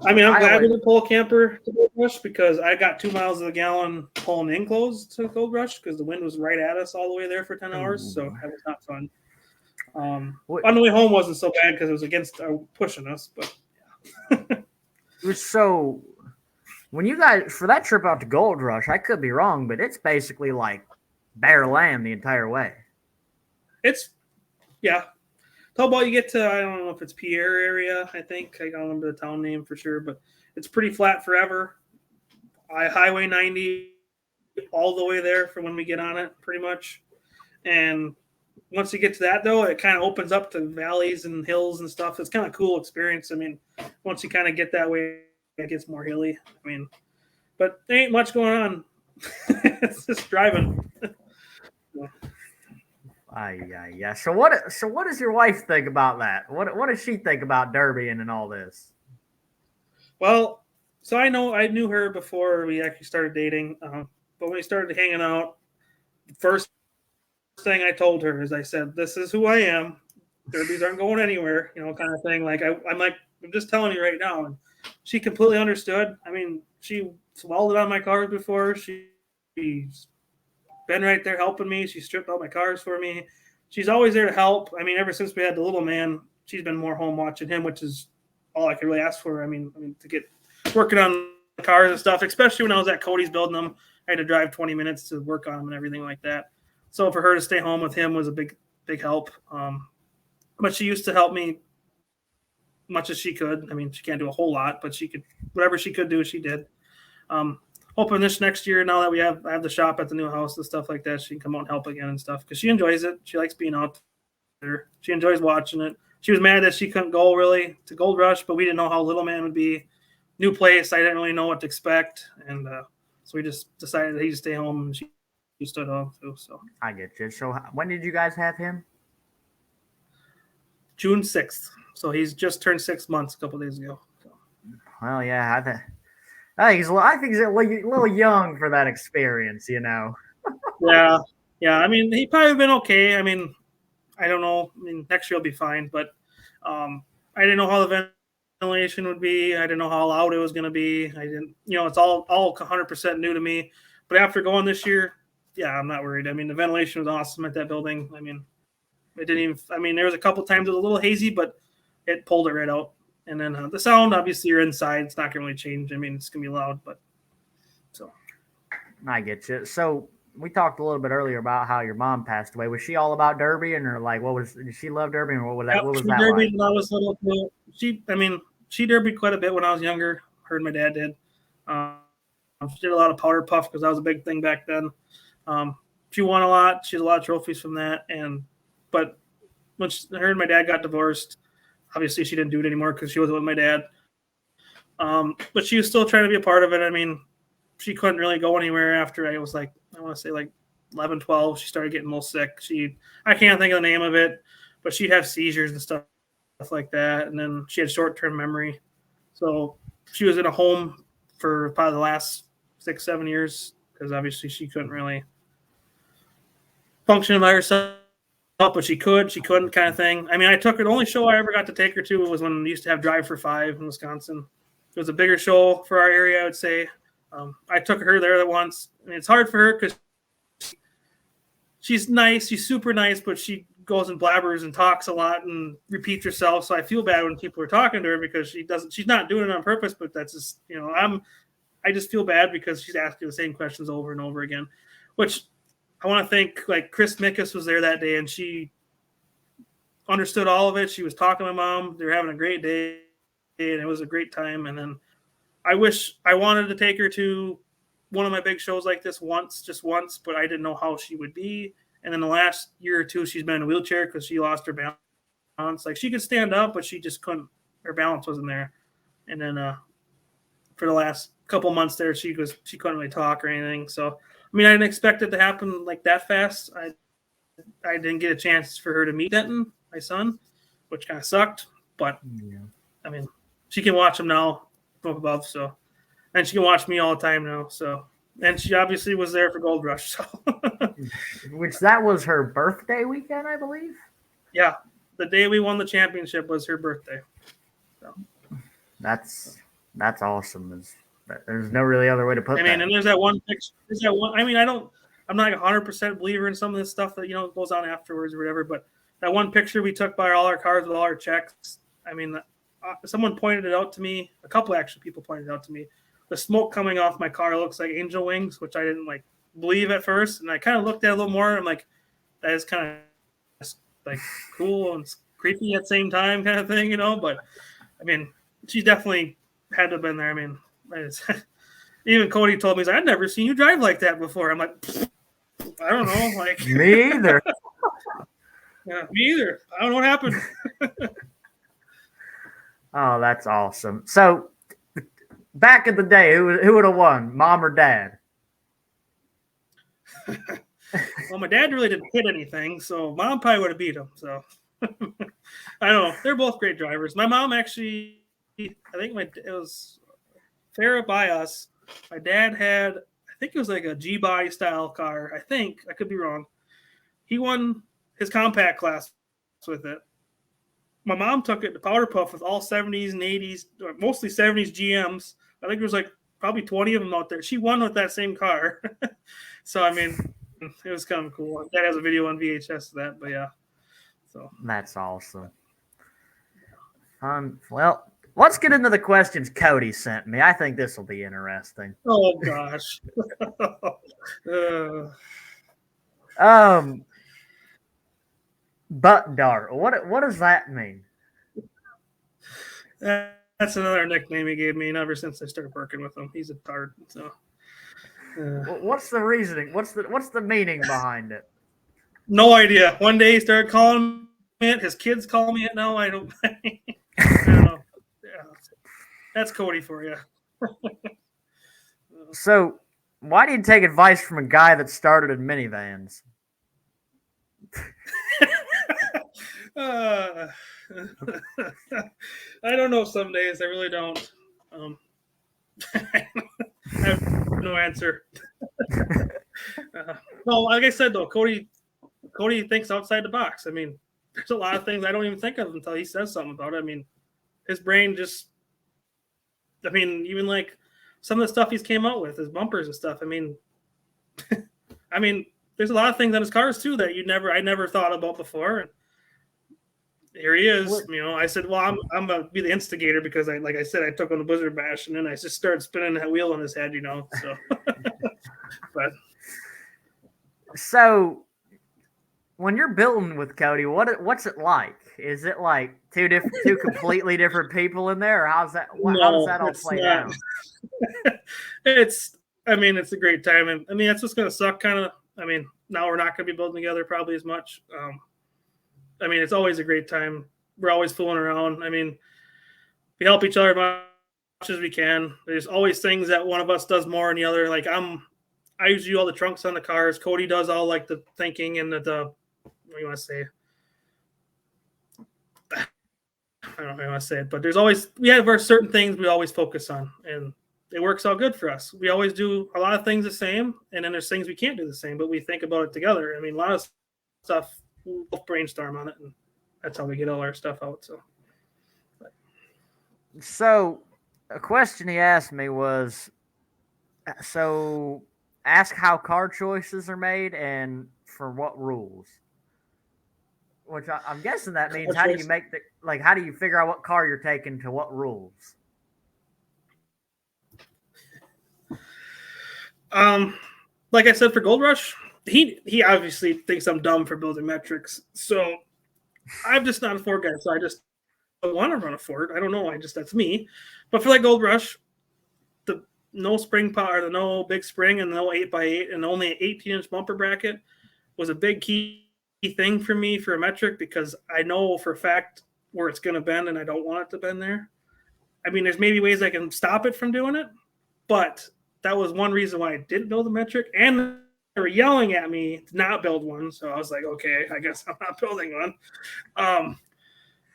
I mean, I'm glad we didn't pull a camper to Gold Rush because I got 2 miles of the gallon pulling in clothes to Gold Rush because the wind was right at us all the way there for 10 hours. So that was not fun. On the way home wasn't so bad because it was against pushing us. But yeah. So when you guys, for that trip out to Gold Rush, I could be wrong, but it's basically like bare land the entire way. It's, yeah. How about you get to, I don't know if it's Pierre area, I think. I don't remember the town name for sure, but it's pretty flat forever. Highway 90 all the way there for when we get on it, pretty much. And once you get to that, though, it kind of opens up to valleys and hills and stuff. It's kind of a cool experience. I mean, once you kind of get that way, it gets more hilly. I mean, but there ain't much going on. It's just driving. Yeah. So what does your wife think about that? What does she think about derbying and all this? Well, so I knew her before we actually started dating. But when we started hanging out, the first thing I told her is I said, "This is who I am. Derbies aren't going anywhere," kind of thing. Like I'm just telling you right now. And she completely understood. I mean, she welded on my cars before. She's been right there helping me. She stripped out my cars for me. She's always there to help. I mean, ever since we had the little man, she's been more home watching him, which is all I could really ask for. I mean, to get working on the cars and stuff, especially when I was at Cody's building them, I had to drive 20 minutes to work on them and everything like that. So for her to stay home with him was a big help. But she used to help me much as she could. I mean, she can't do a whole lot, but she could, whatever she could do, she did. Hoping this next year, now that I have the shop at the new house and stuff like that, she can come out and help again and stuff because she enjoys it. She likes being out there. She enjoys watching it. She was mad that she couldn't go really to Gold Rush, but we didn't know how little man would be. New place, I didn't really know what to expect, and so we just decided that he'd stay home, and she stood home too. So I get you. So when did you guys have him? June 6th. So he's just turned 6 months a couple days ago. So. Well, yeah, I think he's a little young for that experience, Yeah. I mean, he probably been okay. I mean, I don't know. I mean, next year will be fine, but I didn't know how the ventilation would be. I didn't know how loud it was going to be. I didn't, it's all 100% new to me. But after going this year, yeah, I'm not worried. I mean, the ventilation was awesome at that building. I mean, there was a couple times it was a little hazy, but it pulled it right out. And then the sound, obviously, you're inside. It's not going to really change. I mean, it's going to be loud, but so. I get you. So we talked a little bit earlier about how your mom passed away. Was she all about derbying, or like did she love derbying, or what was that? Yep, what was she that derbied like? when I was little. She derbied quite a bit when I was younger. Her and my dad did. She did a lot of powder puff because that was a big thing back then. She won a lot. She had a lot of trophies from that. But when her and my dad got divorced, obviously she didn't do it anymore because she wasn't with my dad. But she was still trying to be a part of it. I mean, she couldn't really go anywhere after I was like, I want to say like 11, 12. She started getting a little sick. I can't think of the name of it, but she'd have seizures and stuff like that. And then she had short-term memory. So she was in a home for probably the last 6-7 years because obviously she couldn't really function by herself, but she couldn't kind of thing. I mean, I took her, the only show I ever got to take her to was when we used to have Drive for Five in Wisconsin. It was a bigger show for our area, I would say. I took her there once. I mean, it's hard for her because she's nice. She's super nice, but she goes and blabbers and talks a lot and repeats herself. So I feel bad when people are talking to her because she's not doing it on purpose, but that's just, I just feel bad because she's asking the same questions over and over again, which I want to thank, like, Chris Mickus was there that day and she understood all of it. She was talking to my mom. They were having a great day and it was a great time. And then I wanted to take her to one of my big shows like this just once, but I didn't know how she would be. And then the last year or two, she's been in a wheelchair because she lost her balance. Like, she could stand up, but she just couldn't. Her balance wasn't there. And then for the last couple months there, she couldn't really talk or anything. So, I mean, I didn't expect it to happen like that fast. I didn't get a chance for her to meet Denton, my son, which kind of sucked. But, yeah. I mean, she can watch him now from above. So, and she can watch me all the time now. So, and she obviously was there for Gold Rush. So, which that was her birthday weekend, I believe. Yeah, the day we won the championship was her birthday. So. That's That's awesome. There's no really other way to put I that. mean, and there's that one picture. There's that one. I mean, I'm not 100% believer in some of this stuff that goes on afterwards or whatever. But that one picture we took by all our cars with all our checks. I mean, someone pointed it out to me. A couple actually people pointed it out to me. The smoke coming off my car looks like angel wings, which I didn't believe at first. And I kind of looked at it a little more. And I'm like, that is kind of cool and creepy at the same time, kind of thing, But I mean, she definitely had to have been there. I mean, even Cody told me, I'd never seen you drive like that before. I'm like, I don't know. Me either. Yeah, me either. I don't know what happened. Oh, that's awesome. So, back in the day, who would have won, Mom or Dad? Well, my dad really didn't hit anything, so Mom probably would have beat him. So, I don't know. They're both great drivers. My mom actually, I think it was Farrah by us. My dad had, I think it was like a G-body style car. I think, I could be wrong. He won his compact class with it. My mom took it to Powder Puff with all 70s and 80s, or mostly 70s GMs. I think there was probably 20 of them out there. She won with that same car. So, I mean, it was kind of cool. Dad has a video on VHS of that, but yeah. So that's awesome. Well, let's get into the questions Cody sent me. I think this will be interesting. Oh gosh. Butt dart. What does that mean? That's another nickname he gave me ever since I started working with him. He's a tart. So what's the reasoning? What's the meaning behind it? No idea. One day he started calling me it. His kids call me it now. I don't know. Yeah. That's Cody for you. So, why do you take advice from a guy that started in minivans? I don't know. Some days I really don't. I have no answer. No, like I said though, Cody thinks outside the box. I mean, there's a lot of things I don't even think of until he says something about it. I mean, his brain just. I mean, even some of the stuff he's came out with, his bumpers and stuff. I mean, there's a lot of things on his cars too that I never thought about before. And here he is. I said, well, I'm gonna be the instigator because like I said, I took on the Blizzard Bash and then I just started spinning that wheel on his head, So, but so when you're building with Cody, what's it like? Is it like two completely different people in there, or how does that all play out? It's a great time. I mean, that's what's gonna suck, kind of. I mean, now we're not gonna be building together probably as much. I mean, it's always a great time. We're always fooling around. I mean, we help each other as much as we can. There's always things that one of us does more than the other. I usually do all the trunks on the cars. Cody does all the thinking and the what do you want to say? I don't know how you want to say it, but we have our certain things we always focus on, and it works out good for us. We always do a lot of things the same, and then there's things we can't do the same, but we think about it together. I mean, a lot of stuff we'll brainstorm on it, and that's how we get all our stuff out. So a question he asked me was, ask how car choices are made and for what rules. Which I'm guessing that means how do you how do you figure out what car you're taking to what rules? Like I said, for Gold Rush, he obviously thinks I'm dumb for building metrics. So I'm just not a Ford guy. So I just don't want to run a Ford. I don't know. That's me. But for Gold Rush, the no spring power, the no big spring, and no 8x8, and only an 18-inch bumper bracket was a big key thing for me for a metric, because I know for a fact where it's going to bend, and I don't want it to bend there. I mean, there's maybe ways I can stop it from doing it, but that was one reason why I didn't build a metric. And they were yelling at me to not build one, so I was like, okay, I guess I'm not building one.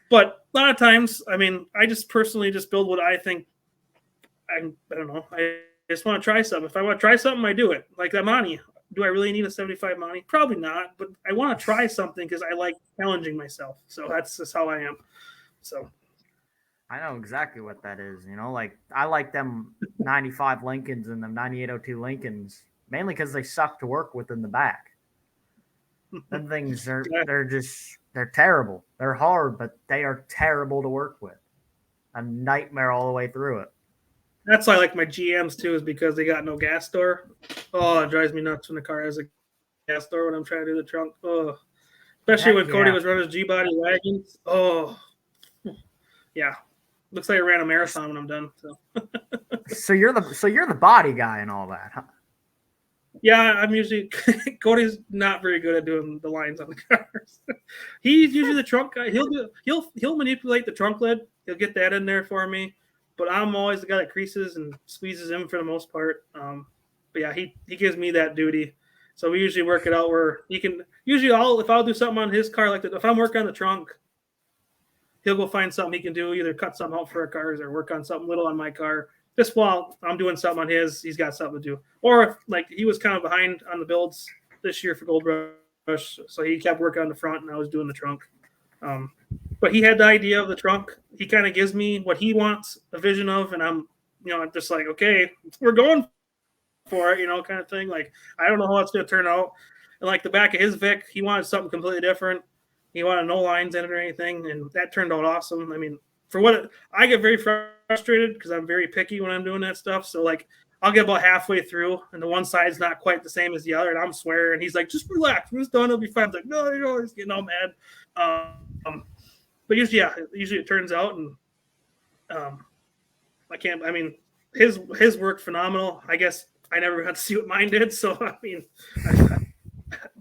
But a lot of times, I mean, I just personally just build what I think. I don't know. I just want to try something. If I want to try something, I do it. Like that Monty. Do I really need a 75 Monty? Probably not, but I want to try something because I like challenging myself. So that's just how I am. So I know exactly what that is. Like I like them 95 Lincolns and them 9802 Lincolns mainly because they suck to work with in the back. Them things are Yeah, they're terrible. They're hard, but they are terrible to work with. A nightmare all the way through it. that's why I like my GMs too, is because they got no gas door. Oh, it drives me nuts when the car has a gas door when I'm trying to do the trunk. Oh, especially Heck when Cody yeah. was running his G body wagons. Oh, yeah. Looks like I ran a marathon when I'm done. So So you're the body guy and all that, huh? yeah, I'm usually Cody's not very good at doing the lines on the cars. He's usually the trunk guy. He'll manipulate the trunk lid. He'll get that in there for me. But I'm always the guy that creases and squeezes in for the most part. But yeah, he gives me that duty. So we usually work it out where he can. Usually, if I'll do something on his car, like if I'm working on the trunk, he'll go find something he can do, either cut something out for our cars or work on something little on my car. Just while I'm doing something on his, he's got something to do. Or if, like, he was kind of behind on the builds this year for Gold Rush, so he kept working on the front and I was doing the trunk. Um, but he had the idea of the trunk. He kind of gives me what he wants, a vision of, and I'm just like, okay, we're going for it, kind of thing. Like, I don't know how it's going to turn out. And like the back of his Vic, he wanted something completely different. He wanted no lines in it or anything, and that turned out awesome. I mean, I get very frustrated because I'm very picky when I'm doing that stuff. So like, I'll get about halfway through, and the one side's not quite the same as the other, and I'm swearing. He's like, "Just relax, we're just done. It'll be fine." I'm like, no, he's getting all mad. But usually it turns out, and I can't. I mean, his worked phenomenal. I guess I never got to see what mine did, so I mean,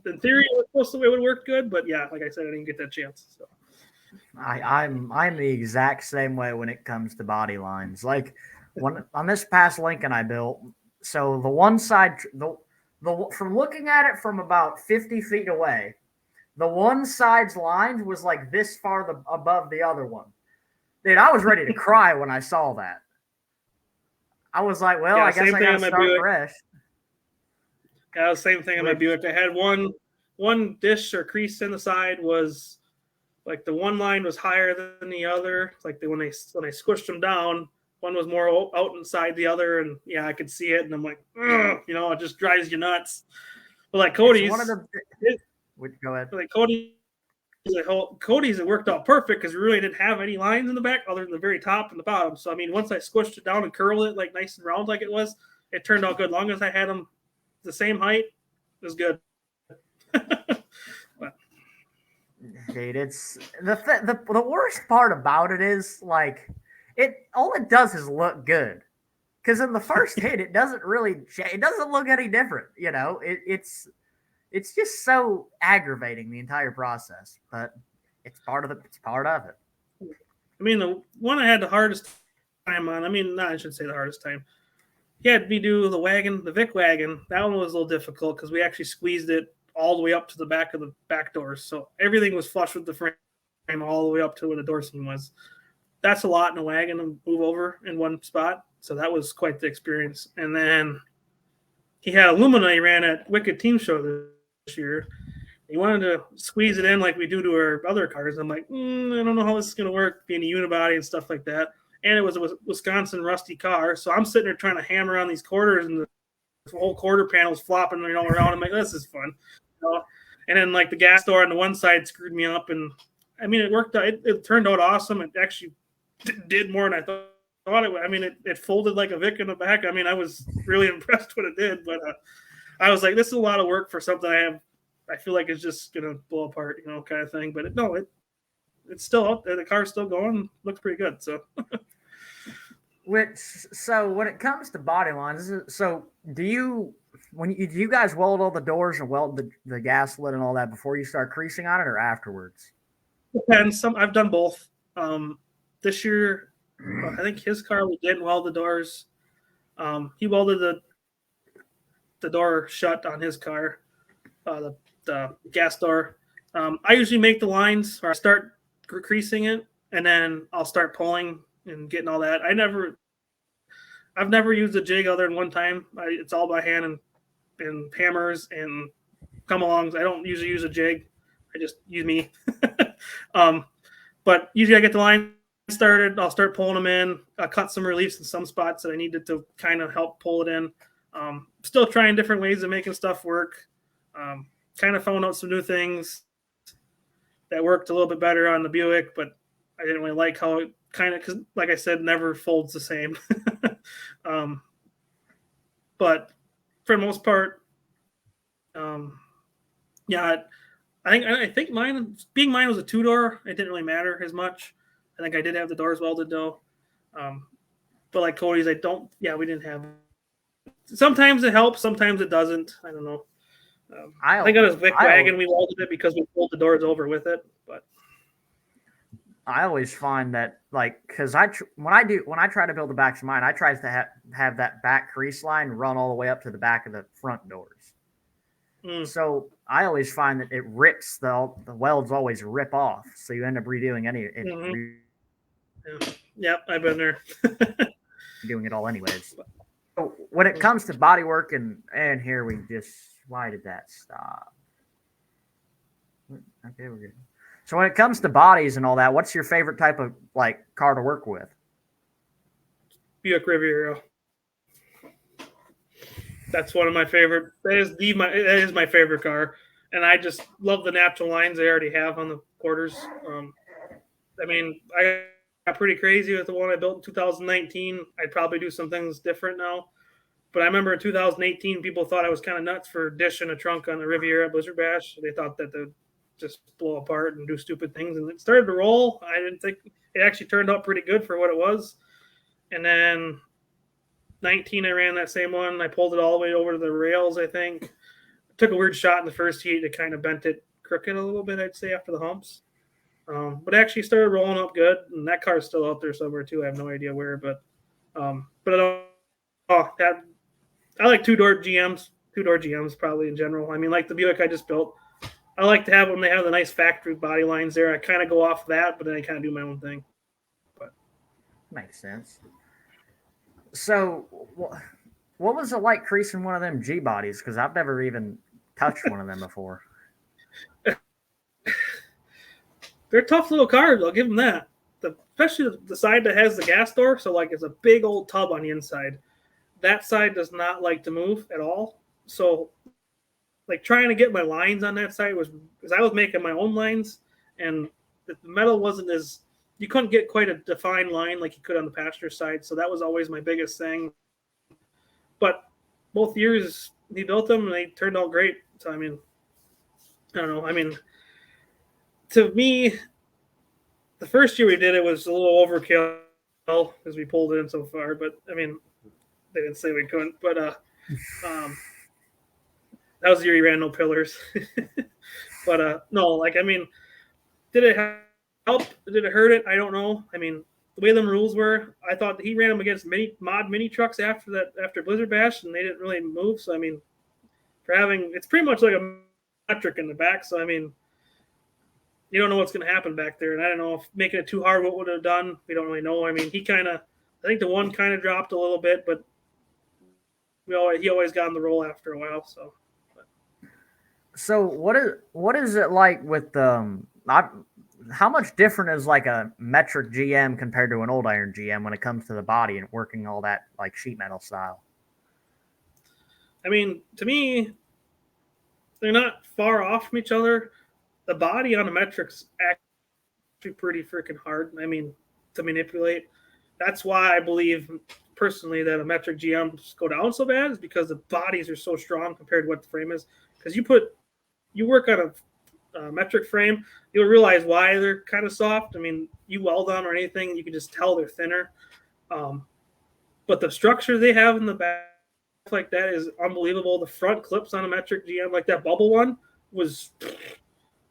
in theory, it was supposed to it would work good, but yeah, like I said, I didn't get that chance. So. I'm the exact same way when it comes to body lines. Like when on this past Lincoln I built, so the one side the from looking at it from about 50 feet away, the one side's lines was like this far above the other one. Dude, I was ready to cry when I saw that. I was like, well, Yeah, I guess same I thing got to on my start Buick. fresh. Yeah, same thing on my Which, Buick. I had one dish or crease in the side was like the one line was higher than the other. Like when I squished them down, one was more out inside the other, and yeah, I could see it, and I'm like, it just drives you nuts. But like it's one of Cody's, the. Go ahead. like Cody's it worked out perfect because we really didn't have any lines in the back other than the very top and the bottom. So I mean, once I squished it down and curled it like nice and round like it was, it turned out good. Long as I had them the same height, it was good. Dude, it's the worst part about it is like it does is look good because in the first hit it doesn't look any different. It's just so aggravating the entire process, but it's part of it. I mean, the one I had the hardest time on. I mean, I should say the hardest time. He had me do the Vic wagon. That one was a little difficult because we actually squeezed it all the way up to the back of the back doors. So everything was flush with the frame all the way up to where the door seam was. That's a lot in a wagon to move over in one spot. So that was quite the experience. And then he had Illumina he ran at Wicked Team Show this year. He wanted to squeeze it in like we do to our other cars. I'm like, I don't know how this is going to work, being a unibody and stuff like that. And it was a Wisconsin rusty car. So I'm sitting there trying to hammer on these quarters, and the whole quarter panel's flopping around. I'm like, this is fun. And then like the gas door on the one side screwed me up. And I mean, it worked out. It turned out awesome. It actually did more than I thought it would. I mean, it folded like a Vic in the back. I mean, I was really impressed what it did. But I was like, this is a lot of work for something I feel like it's just gonna blow apart, kind of thing. But it's still out there. The car's still going. Looks pretty good. So, so when it comes to body lines, so do you guys weld all the doors and weld the gas lid and all that before you start creasing on it or afterwards? depends. I've done both. This year, I think his car we didn't weld the doors. He welded the door shut on his car. The gas door. I usually make the lines, or I start creasing it, and then I'll start pulling and getting all that. I've never used a jig other than one time. It's all by hand and hammers and come-alongs. I don't usually use a jig. I just use me. But usually I get the line I'll start pulling them in. I cut some reliefs in some spots that I needed to kind of help pull it in. Still trying different ways of making stuff work. Kind of found out some new things that worked a little bit better on the Buick, but I didn't really like how it kind of, because like I said, never folds the same. But for the most part, yeah, I think mine was a 2-door. It didn't really matter as much. I think I did have the doors welded though. But like Cody's, we didn't have. Sometimes it helps, sometimes it doesn't. I don't know. I think on his Vic wagon we welded it because we pulled the doors over with it. But I always find that, like, because when I try to build the backs of mine, I try to have that back crease line run all the way up to the back of the front doors. So I always find that it rips, the welds always rip off, so you end up redoing Yep, I've been there. Doing it all anyways. So when it comes to body work and here why did that stop? Okay, we're good. So when it comes to bodies and all that, what's your favorite type of like car to work with? Buick Riviera. That's one of my favorite. That is my favorite car, and I just love the natural lines they already have on the quarters. I mean, I got pretty crazy with the one I built in 2019. I'd probably do some things different now, but I remember in 2018, people thought I was kind of nuts for dishing a trunk on the Riviera Blizzard Bash. They thought that they'd just blow apart and do stupid things, and it started to roll. I didn't think it actually turned out pretty good for what it was, and then 19, I ran that same one. I pulled it all the way over to the rails, I think. Took a weird shot in the first heat. It kind of bent it crooked a little bit, I'd say, after the humps. But actually started rolling up good, and that car's still out there somewhere too. I have no idea where, but I like two-door GMs probably in general. I mean, like the Buick I just built, I like to have them. They have the nice factory body lines there. I kind of go off that, but then I kind of do my own thing. But makes sense. So, what was it like creasing one of them G bodies? Because I've never even touched one of them before. They're tough little cars. I'll give them that. Especially the side that has the gas door. So, like, it's a big old tub on the inside. That side does not like to move at all. So, like, trying to get my lines on that side was because I was making my own lines, and the metal wasn't as. You couldn't get quite a defined line like you could on the passenger side. So that was always my biggest thing. But both years he built them and they turned out great. So, I mean, I don't know. I mean, to me, the first year we did it was a little overkill because we pulled it in so far. But, I mean, they didn't say we couldn't. But that was the year he ran no pillars. But, no, like, I mean, did it help? Did it hurt it? I don't know. I mean, the way them rules were, I thought he ran them against mod mini trucks after Blizzard Bash, and they didn't really move. So I mean, it's pretty much like a metric in the back. So I mean, you don't know what's going to happen back there, and I don't know if making it too hard what would have done. We don't really know. I mean, I think the one kind of dropped a little bit, but he always got on the roll after a while. So what is it like with how much different is like a metric GM compared to an old iron GM when it comes to the body and working all that like sheet metal style? I mean, to me, they're not far off from each other. The body on a metric's actually pretty freaking hard. I mean, to manipulate. That's why I believe personally that a metric GMs go down so bad is because the bodies are so strong compared to what the frame is. Because you work on a metric frame, you'll realize why they're kind of soft. I mean, you weld on or anything, you can just tell they're thinner. But the structure they have in the back like that is unbelievable. The front clips on a metric GM, like that bubble one, was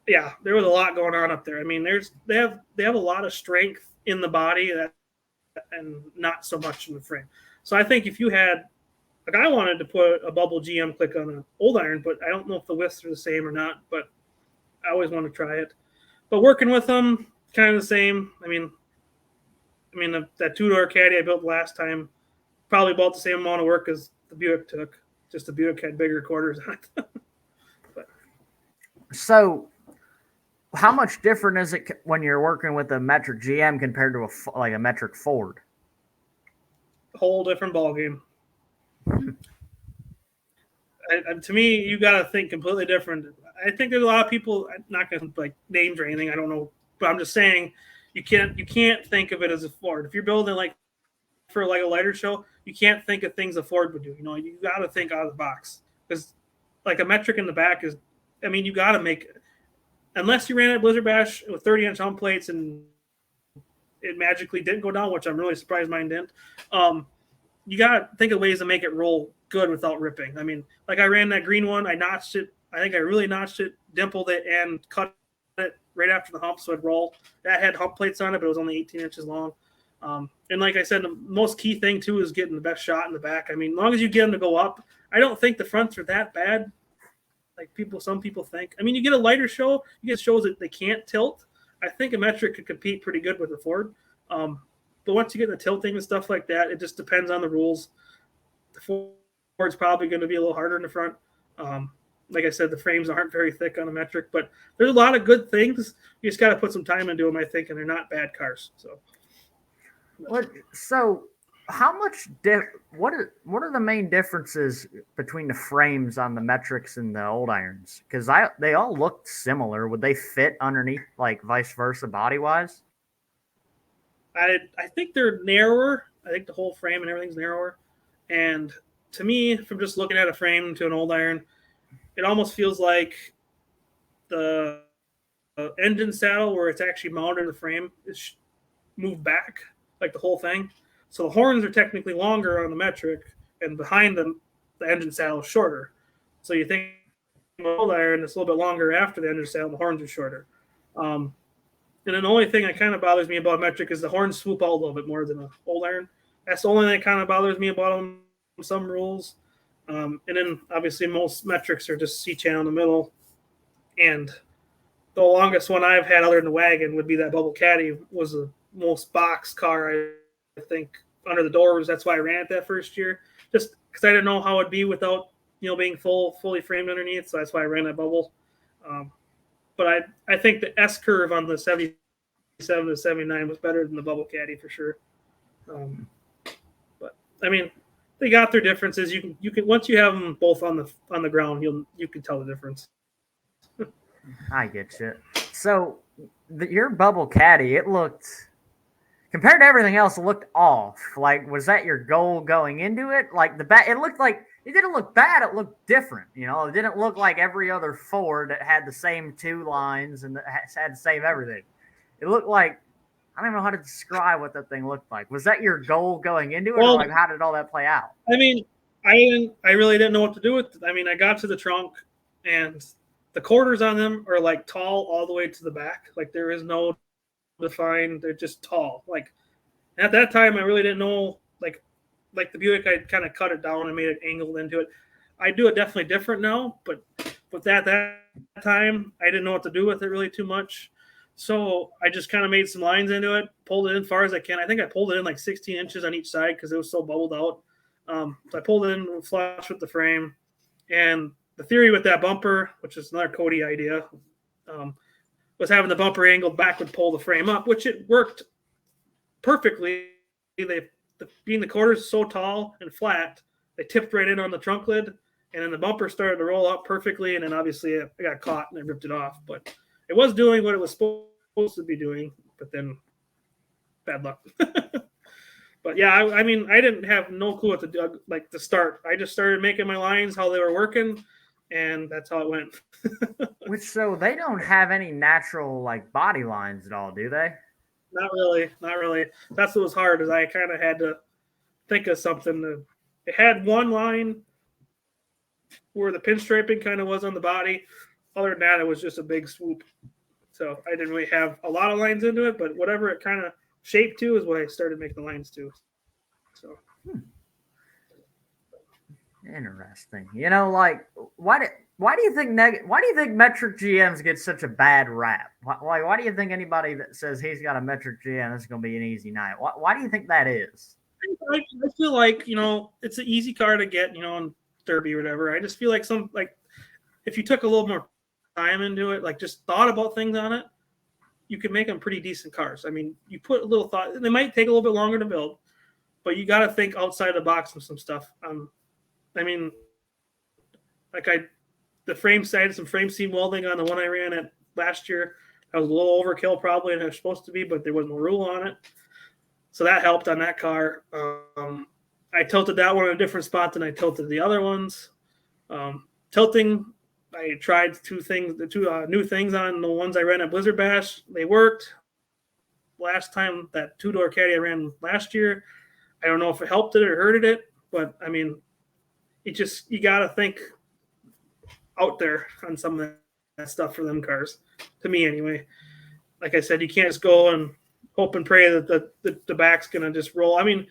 there was a lot going on up there. I mean, they have a lot of strength in the body and not so much in the frame. So I think if you had, like, I wanted to put a bubble GM click on an old iron, but I don't know if the widths are the same or not. But I always want to try it. But working with them, kind of the same. I mean, that two-door caddy I built last time, probably about the same amount of work as the Buick took. Just the Buick had bigger quarters on it. So, how much different is it when you're working with a metric GM compared to a metric Ford? Whole different ballgame. To me, you got to think completely different. I think there's a lot of people. I'm not going to like names or anything. I don't know, but I'm just saying you can't think of it as a Ford. If you're building like for like a lighter show, you can't think of things a Ford would do. You got to think out of the box because like a metric in the back is. I mean, you got to make unless you ran at Blizzard Bash with 30-inch home plates and it magically didn't go down, which I'm really surprised mine didn't. You got to think of ways to make it roll good without ripping. I mean, like I ran that green one, I notched it. I think I really notched it, dimpled it, and cut it right after the hump so it'd roll. That had hump plates on it, but it was only 18 inches long. And like I said, the most key thing, too, is getting the best shot in the back. I mean, as long as you get them to go up, I don't think the fronts are that bad. Like some people think. I mean, you get a lighter show, you get shows that they can't tilt. I think a metric could compete pretty good with a Ford. But once you get the tilting and stuff like that, it just depends on the rules. The Ford's probably going to be a little harder in the front. Like I said, the frames aren't very thick on a metric, but there's a lot of good things. You just got to put some time into them, I think, and they're not bad cars. So how much what are the main differences between the frames on the metrics and the old irons? Because they all looked similar. Would they fit underneath, like vice versa, body wise? I think they're narrower. I think the whole frame and everything's narrower. And to me, from just looking at a frame to an old iron, it almost feels like the engine saddle where it's actually mounted in the frame is moved back, like the whole thing. So the horns are technically longer on the metric, and behind them, the engine saddle is shorter. So you think old iron, it's a little bit longer after the engine saddle, the horns are shorter. And then the only thing that kind of bothers me about metric is the horns swoop out a little bit more than an old iron. That's the only thing that kind of bothers me about them, some rules. And then obviously most metrics are just C-channel in the middle. And the longest one I've had other than the wagon would be that Bubble Caddy. Was the most boxed car, I think, under the doors. That's why I ran it that first year. Just because I didn't know how it'd be without, being fully framed underneath. So that's why I ran that Bubble. But I think the S curve on the 77 to 79 was better than the Bubble Caddy for sure. But I mean, they got their differences. You can once you have them both on the ground, you can tell the difference. I get you. So your Bubble Caddy, it looked compared to everything else, it looked off. Like, was that your goal going into it? Like it looked like. It didn't look bad. It looked different. It didn't look like every other Ford that had the same two lines and had the same everything. It looked like, I don't even know how to describe what that thing looked like. Was that your goal going into it? Or like, how did all that play out? I mean, I really didn't know what to do with it. I mean, I got to the trunk and the quarters on them are like tall all the way to the back. Like there is no define. They're just tall. Like at that time, I really didn't know, like the Buick, I kind of cut it down and made it angled into it. I do it definitely different now, but with that time, I didn't know what to do with it really too much. So I just kind of made some lines into it, pulled it in as far as I can. I think I pulled it in like 16 inches on each side because it was so bubbled out. So I pulled it in flush with the frame. And the theory with that bumper, which is another Cody idea, was having the bumper angled back would pull the frame up, which it worked perfectly. Being the quarters so tall and flat, they tipped right in on the trunk lid, and then the bumper started to roll up perfectly, and then obviously it got caught and I ripped it off. But it was doing what it was supposed to be doing, but then bad luck. But yeah, I mean, I didn't have no clue what to do, like to start. I just started making my lines how they were working, and that's how it went. So they don't have any natural like body lines at all, do they? Not really. That's what was hard, is I kind of had to think of something. It had one line where the pinstriping kind of was on the body. Other than that, it was just a big swoop. So I didn't really have a lot of lines into it, but whatever it kind of shaped to is what I started making the lines to. So interesting. Like why do you think metric GMs get such a bad rap? Why do you think anybody that says he's got a metric GM, this is going to be an easy night? Why do you think that is? I feel like, it's an easy car to get, in Derby or whatever. I just feel like if you took a little more time into it, like just thought about things on it, you can make them pretty decent cars. I mean, you put a little thought. They might take a little bit longer to build, but you got to think outside the box of some stuff. I mean, like the frame side, some frame seam welding on the one I ran at last year. That was a little overkill probably, and it was supposed to be, but there wasn't a rule on it. So that helped on that car. I tilted that one in a different spot than I tilted the other ones. Tilting, I tried two new things on the ones I ran at Blizzard Bash. They worked. Last time, that two-door caddy I ran last year, I don't know if it helped it or hurted it, but I mean, you got to think out there on some of that stuff for them cars. To me, anyway. Like I said, you can't just go and hope and pray that the back's going to just roll. I mean,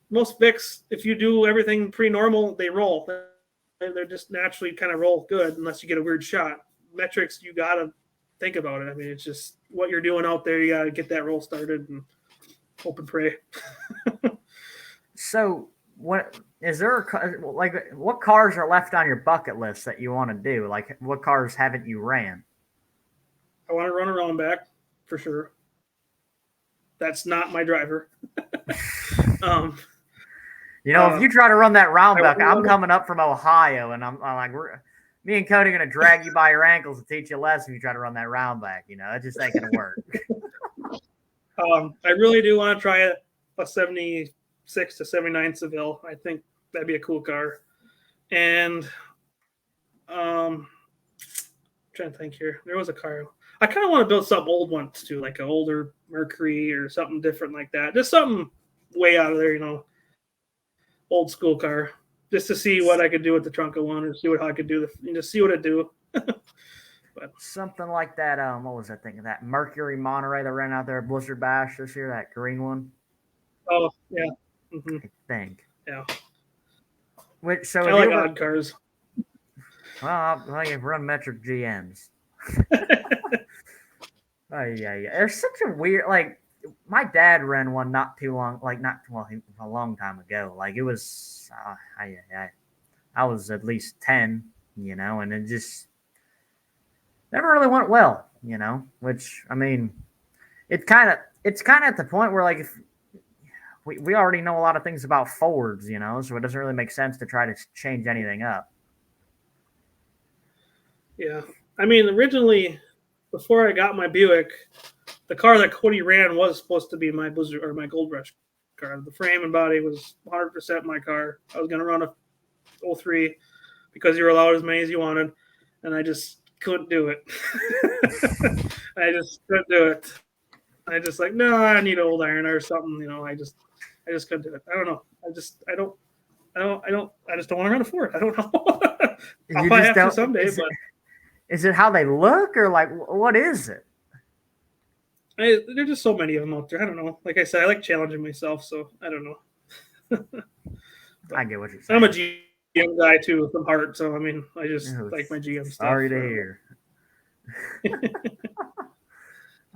most Vics, if you do everything pretty normal, they roll. They're just naturally kind of roll good unless you get a weird shot. Metrics, you got to think about it. I mean, it's just what you're doing out there. You got to get that roll started and hope and pray. So what is there, like, what cars are left on your bucket list that you want to do? Like, what cars haven't you ran? I want to run around back for sure. That's not my driver. If you try to run that round back, I'm coming up from Ohio, and I'm like, me and Cody are going to drag you by your ankles and teach you a lesson if you try to run that round back. It just ain't going to work. I really do want to try a 76 to 79 Seville. I think that'd be a cool car. And I'm trying to think here. There was a car. I kind of want to build some old ones too, like an older Mercury or something different like that. Just something way out of there, old school car, just to see what I could do with the trunk of one, or see what I could do, just see what it do. But something like that. What was I thinking? That Mercury Monterey that ran out there at Blizzard Bash this year, that green one. Oh yeah, mm-hmm. I think. Yeah. So I like odd cars. Well, I've run metric GMs. Oh yeah. There's such a weird, like, my dad ran one not too long, a long time ago. Like, it was, I was at least 10, and it just never really went well, which, I mean, it's kind of at the point where, like, if we already know a lot of things about Fords, so it doesn't really make sense to try to change anything up. Yeah. I mean, originally, before I got my Buick, the car that Cody ran was supposed to be my Blizzard or my Gold Rush car. The frame and body was 100% my car. I was going to run a 03 because you were allowed as many as you wanted, and I just couldn't do it. I just couldn't do it. I just like, no, I need an old iron or something. I just couldn't do it. I don't know. I just don't want to run a Ford. I don't know. I'll probably have to someday, but. Is it how they look, or like what is it? There's just so many of them out there. I don't know. Like I said, I like challenging myself, so I don't know. I get what you're saying. I'm a GM guy too from heart, so I mean, I just like my GM stuff. Sorry to hear.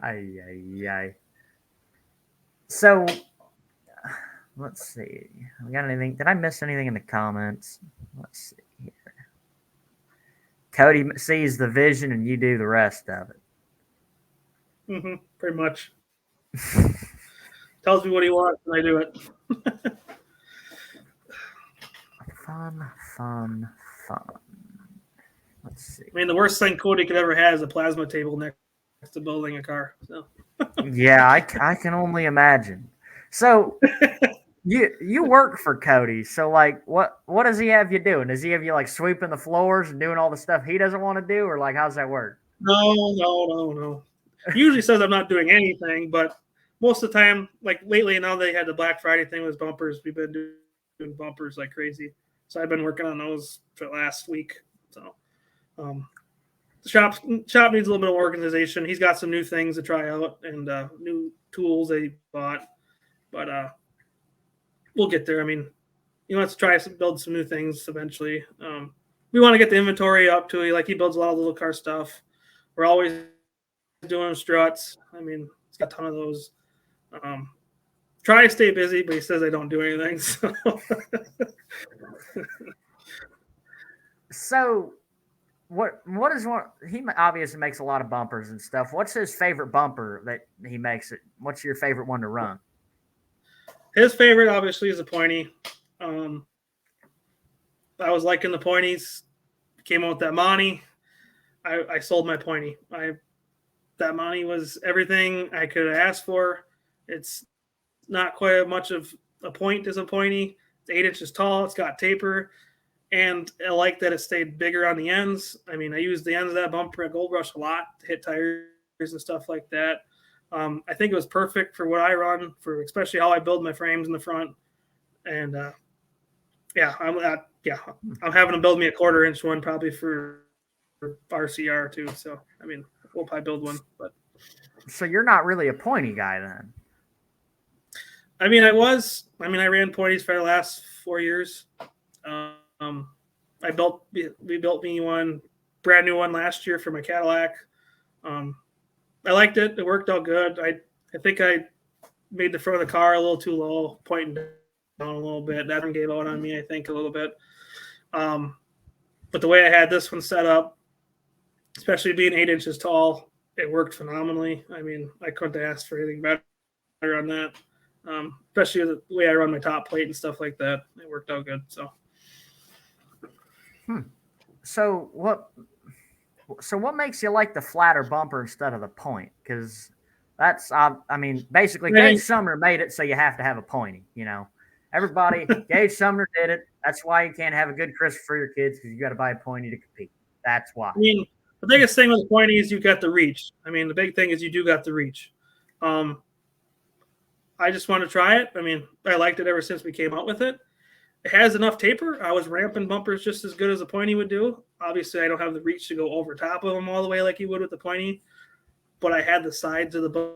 Ay. So, let's see. We got anything? Did I miss anything in the comments? Let's see here. Cody sees the vision and you do the rest of it. Mm-hmm, pretty much. Tells me what he wants and I do it. Fun. Let's see. I mean, the worst thing Cody could ever have is a plasma table next to building a car. So. Yeah, I can only imagine. So you work for Cody. So, like, what does he have you doing? Does he have you, like, sweeping the floors and doing all the stuff he doesn't want to do? Or, like, how's that work? No. He usually says I'm not doing anything, but most of the time, like lately, now they had the Black Friday thing with bumpers. We've been doing bumpers like crazy. So I've been working on those for the last week. So the shop needs a little bit of organization. He's got some new things to try out and new tools that he bought. But we'll get there. I mean, he wants to try build some new things eventually. We want to get the inventory up to like he builds a lot of little car stuff. We're always doing struts. I mean, he's got a ton of those. Try to stay busy, but he says I don't do anything. So what is one? He obviously makes a lot of bumpers and stuff. What's his favorite bumper that he makes? It. What's your favorite one to run? His favorite, obviously, is a pointy. I was liking the pointies. Came out with that Monty. I sold my pointy. That Monty was everything I could have asked for. It's not quite as much of a point as a pointy. It's 8 inches tall. It's got taper. And I like that it stayed bigger on the ends. I mean, I used the ends of that bumper at Gold Rush a lot to hit tires and stuff like that. I think it was perfect for what I run, for especially how I build my frames in the front. And I'm having to build me a 1/4-inch one probably for RCR too. So I mean, we'll probably build one. But so you're not really a pointy guy then. I mean, I ran pointies for the last 4 years. We built me one, brand new one last year for my Cadillac. I liked it. It worked out good. I think I made the front of the car a little too low, pointing down a little bit. That one gave out on me, I think, a little bit. But the way I had this one set up, especially being 8 inches tall, it worked phenomenally. I mean, I couldn't ask for anything better on that. Especially the way I run my top plate and stuff like that. It worked out good. So what makes you like the flatter bumper instead of the point? Because that's, basically Gage Sumner made it so you have to have a pointy, you know. Everybody, Gage Sumner did it. That's why you can't have a good Christmas for your kids, because you got to buy a pointy to compete. That's why. I mean, the biggest thing with the pointy is you got the reach. I mean, the big thing is you do got the reach. I just want to try it. I mean, I liked it ever since we came out with it. It has enough taper. I was ramping bumpers just as good as a pointy would do. Obviously, I don't have the reach to go over top of them all the way like you would with the pointy, but I had the sides of the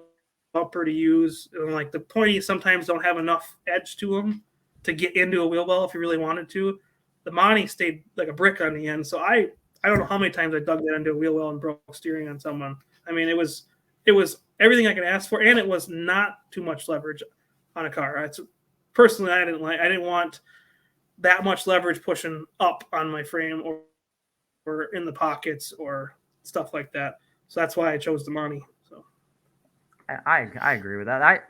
bumper to use. And like the pointy sometimes don't have enough edge to them to get into a wheel well if you really wanted to. The Monty stayed like a brick on the end. So I don't know how many times I dug that into a wheel well and broke steering on someone. I mean, it was everything I could ask for, and it was not too much leverage on a car. Personally, I didn't want that much leverage pushing up on my frame or in the pockets or stuff like that. So that's why I chose the Monty. So I agree with that.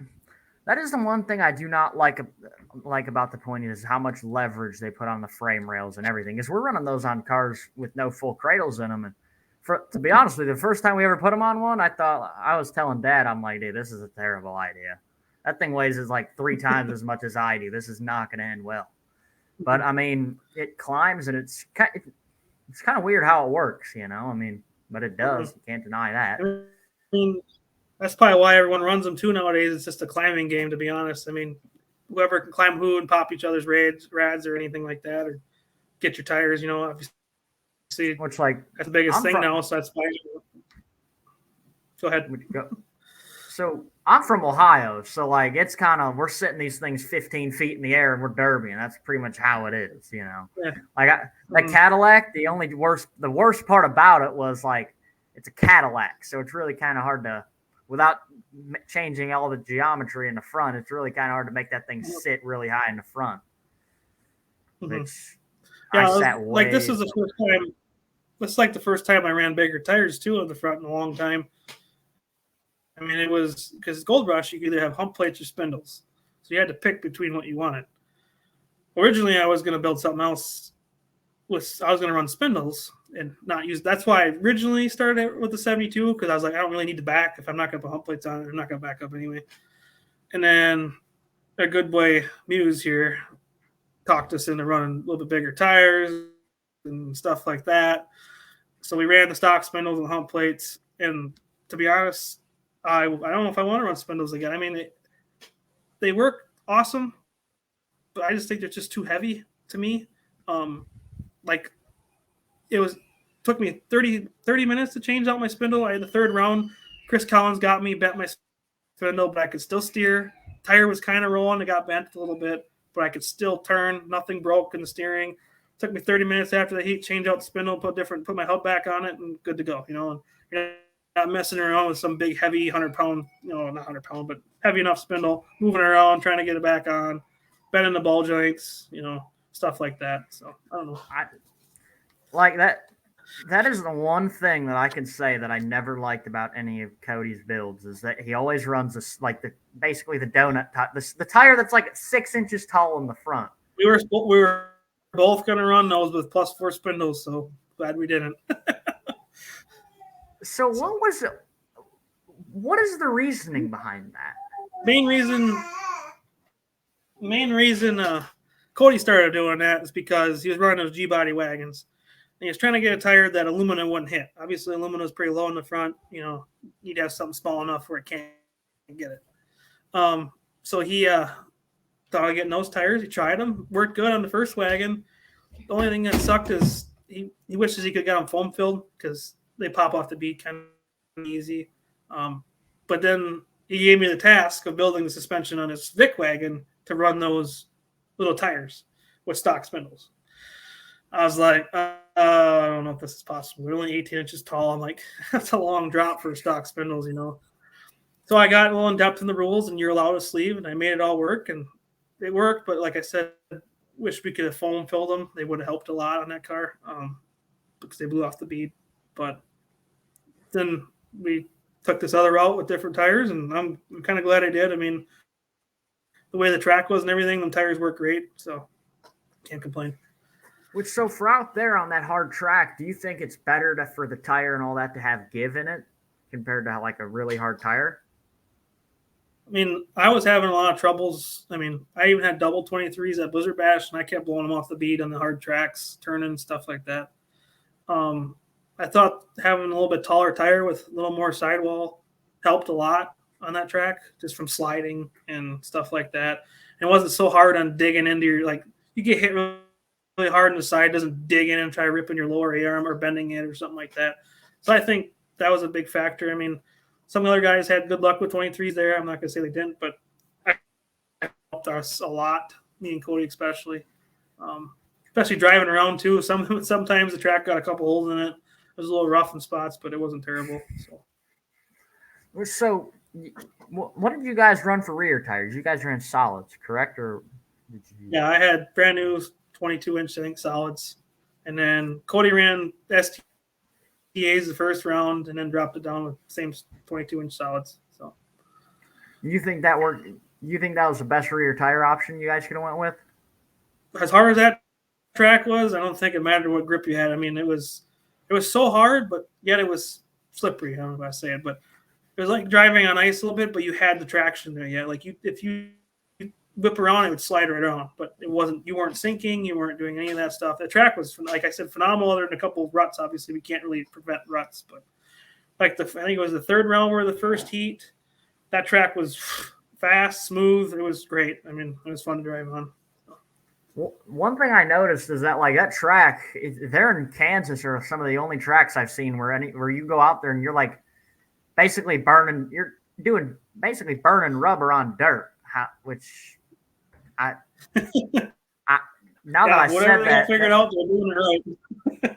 That is the one thing I do not like about the pointy is how much leverage they put on the frame rails and everything. Because we're running those on cars with no full cradles in them, and to be honest with you, the first time we ever put them on one, I was telling Dad, I'm like, dude, this is a terrible idea. That thing weighs like 3 times as much as I do. This is not going to end well. But I mean, it climbs, and it's kind of weird how it works, you know. I mean, but it does. You can't deny that. I mean, that's probably why everyone runs them too nowadays. It's just a climbing game, to be honest. I mean, whoever can climb who and pop each other's rads or anything like that, or get your tires, you know, obviously. Which, like, that's the biggest thing now, so that's fine. Go ahead. So I'm from Ohio, so like it's kind of we're sitting these things 15 feet in the air and we're derbying. That's pretty much how it is, you know. Yeah. Like that Cadillac, the worst part about it was like it's a Cadillac, so it's really kind of hard to, without changing all the geometry in the front, it's really kind of hard to make that thing sit really high in the front. Which I sat way. Like this is the first time. It's like the first time I ran bigger tires too on the front in a long time. I mean, it was because Gold Rush, you could either have hump plates or spindles. So you had to pick between what you wanted. Originally, I was going to build something else. I was going to run spindles and not use. That's why I originally started with the 72, because I was like, I don't really need to back. If I'm not going to put hump plates on it, I'm not going to back up anyway. And then a good boy Muse here talked us into running a little bit bigger tires and stuff like that. So we ran the stock spindles and hump plates. And to be honest, I don't know if I want to run spindles again. I mean, they work awesome, but I just think they're just too heavy to me. Like took me 30 minutes to change out my spindle. I had the third round. Chris Collins got me, bent my spindle, but I could still steer. Tire was kind of rolling. It got bent a little bit, but I could still turn. Nothing broke in the steering. Took me 30 minutes after the heat, change out the spindle, put my hub back on it, and good to go. You know, and you're not messing around with some big, heavy 100-pound, not 100-pound, but heavy enough spindle, moving around, trying to get it back on, bending the ball joints, stuff like that. So I don't know. Like that. That is the one thing that I can say that I never liked about any of Cody's builds is that he always runs basically the donut the tire that's like 6 inches tall in the front. We were both gonna run those with +4 spindles, so glad we didn't. So what is the reasoning behind that? Main reason Cody started doing that is because he was running those G-body wagons. And he was trying to get a tire that aluminum wouldn't hit. Obviously, aluminum is pretty low in the front. You know, you'd have something small enough where it can't get it. So he thought of getting those tires. He tried them. Worked good on the first wagon. The only thing that sucked is he wishes he could get them foam filled because they pop off the bead kind of easy. But then he gave me the task of building the suspension on his Vic wagon to run those little tires with stock spindles. I was like, I don't know if this is possible. They're only 18 inches tall. I'm like, that's a long drop for stock spindles, you know. So I got a little in depth in the rules, and you're allowed a sleeve, and I made it all work, and it worked. But like I said, wish we could have foam filled them. They would have helped a lot on that car because they blew off the bead. But then we took this other route with different tires, and I'm kind of glad I did. I mean, the way the track was and everything, the tires work great, so can't complain. So for out there on that hard track, do you think it's better for the tire and all that to have give in it compared to like a really hard tire? I mean, I was having a lot of troubles. I mean, I even had double 23s at Blizzard Bash, and I kept blowing them off the bead on the hard tracks, turning, stuff like that. I thought having a little bit taller tire with a little more sidewall helped a lot on that track, just from sliding and stuff like that. And it wasn't so hard on digging into your, like, you get hit really hard on the side, doesn't dig in and try ripping your lower arm or bending it or something like that. So I think that was a big factor. I mean, some other guys had good luck with 23s there. I'm not going to say they didn't, but it helped us a lot, me and Cody especially. Especially driving around too. Sometimes the track got a couple holes in it. It was a little rough in spots, but it wasn't terrible. So what did you guys run for rear tires? You guys ran solids, correct? Or did you... Yeah, I had brand new 22-inch, I think, solids. And then Cody ran STAs the first round and then dropped it down with the same 22-inch solids. So you think that worked? You think that was the best rear tire option you guys could have went with? As hard as that track was, I don't think it mattered what grip you had. I mean, it was so hard, but yet it was slippery. I don't know if I say it, but it was like driving on ice a little bit, but you had the traction there. Yeah, like if you whip around, it would slide right on, but it wasn't. You weren't sinking. You weren't doing any of that stuff. The track was, like I said, phenomenal. Other than a couple of ruts, obviously we can't really prevent ruts, but like I think it was the third round where the first heat. That track was fast, smooth. It was great. I mean, it was fun to drive on. Well, one thing I noticed is that like that track, there in Kansas are some of the only tracks I've seen where you go out there and you're like basically burning rubber on dirt, which I now that I said that, figured out they're doing it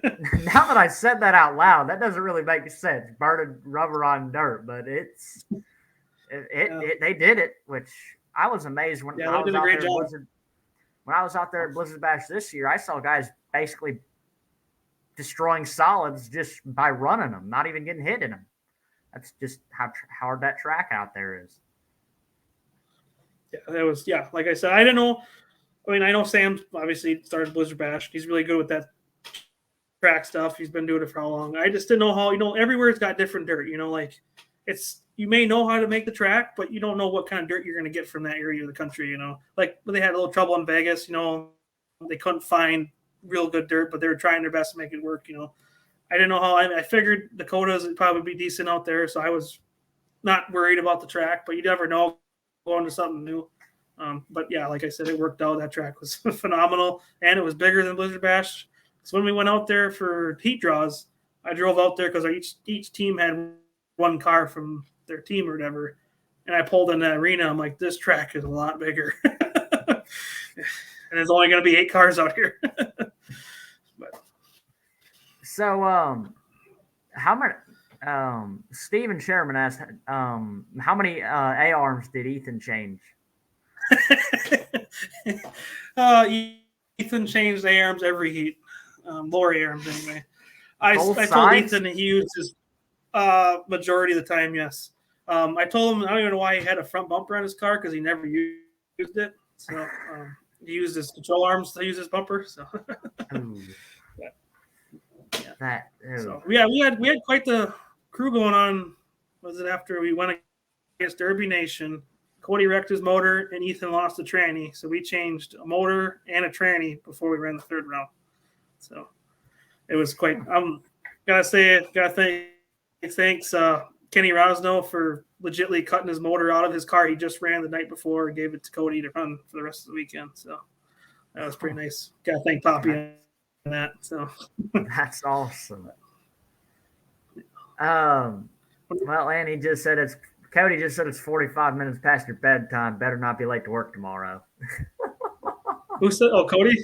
right. Now that I said that out loud, that doesn't really make sense. Burning rubber on dirt, but they did it, which I was amazed when I was out there. When I was out there at Blizzard Bash this year, I saw guys basically destroying solids just by running them, not even getting hit in them. That's just how hard that track out there is. Yeah, that was, like I said, I didn't know. I mean, I know Sam obviously started Blizzard Bash. He's really good with that track stuff. He's been doing it for how long. I just didn't know how, everywhere's got different dirt, like you may know how to make the track, but you don't know what kind of dirt you're going to get from that area of the country, Like when they had a little trouble in Vegas, they couldn't find real good dirt, but they were trying their best to make it work, I didn't know how. I figured Dakotas would probably be decent out there, so I was not worried about the track, but you never know going to something new. But yeah, like I said, it worked out. That track was phenomenal, and it was bigger than Blizzard Bash. So when we went out there for heat draws, I drove out there because each team had one car from their team or whatever, and I pulled in that arena. I'm like, this track is a lot bigger, and there's only going to be 8 cars out here. So, how many? Steven Sherman asked, how many A-arms did Ethan change? Ethan changed A-arms every heat, lower A-arms anyway. I Both told sides? Ethan that he used his majority of the time, yes. I told him I don't even know why he had a front bumper on his car because he never used it. So he used his control arms to use his bumper. So Ooh. That. Ooh. so yeah, we had quite the crew going on. Was it after we went against Derby Nation? Cody wrecked his motor and Ethan lost a tranny, so we changed a motor and a tranny before we ran the third round. So it was quite. Gotta thanks Kenny Rosno for legitimately cutting his motor out of his car he just ran the night before and gave it to Cody to run for the rest of the weekend. So that was pretty nice. Gotta thank Poppy on that. So that's awesome. Well, Andy just said Cody just said it's 45 minutes past your bedtime. Better not be late to work tomorrow. Who said? Oh, Cody.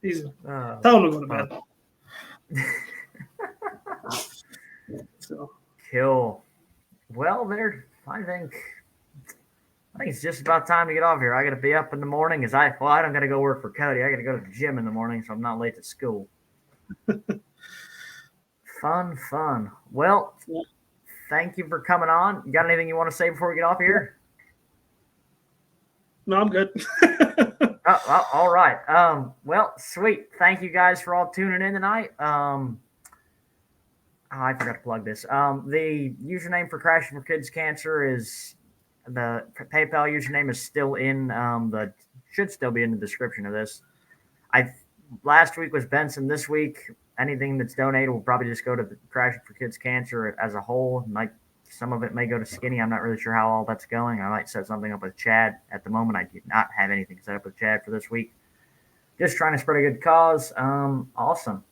He's tell him to go to bed. So cool. Well, I think it's just about time to get off here. I got to be up in the morning I don't got to go work for Cody. I got to go to the gym in the morning, so I'm not late to school. Fun. Well, thank you for coming on. You got anything you want to say before we get off here? No, I'm good. All right. Well, sweet. Thank you guys for all tuning in tonight. I forgot to plug this. The username for Crashing for Kids Cancer is the PayPal username is still in should still be in the description of this. Last week was Benson. This week, anything that's donated will probably just go to the Crashing for Kids Cancer as a whole. Some of it may go to Skinny. I'm not really sure how all that's going. I might set something up with Chad. At the moment, I do not have anything set up with Chad for this week. Just trying to spread a good cause. Awesome.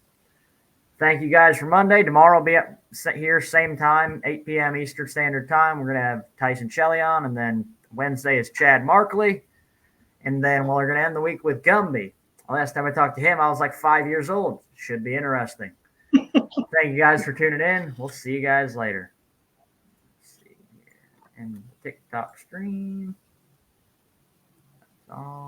Thank you guys for Monday. Tomorrow I'll be up here, same time, 8 p.m. Eastern Standard Time. We're going to have Tyson Shelley on, and then Wednesday is Chad Markley. And then we're going to end the week with Gumby. Last time I talked to him, I was like 5 years old. Should be interesting. Thank you guys for tuning in. We'll see you guys later. Let's see here. And TikTok stream. That's all.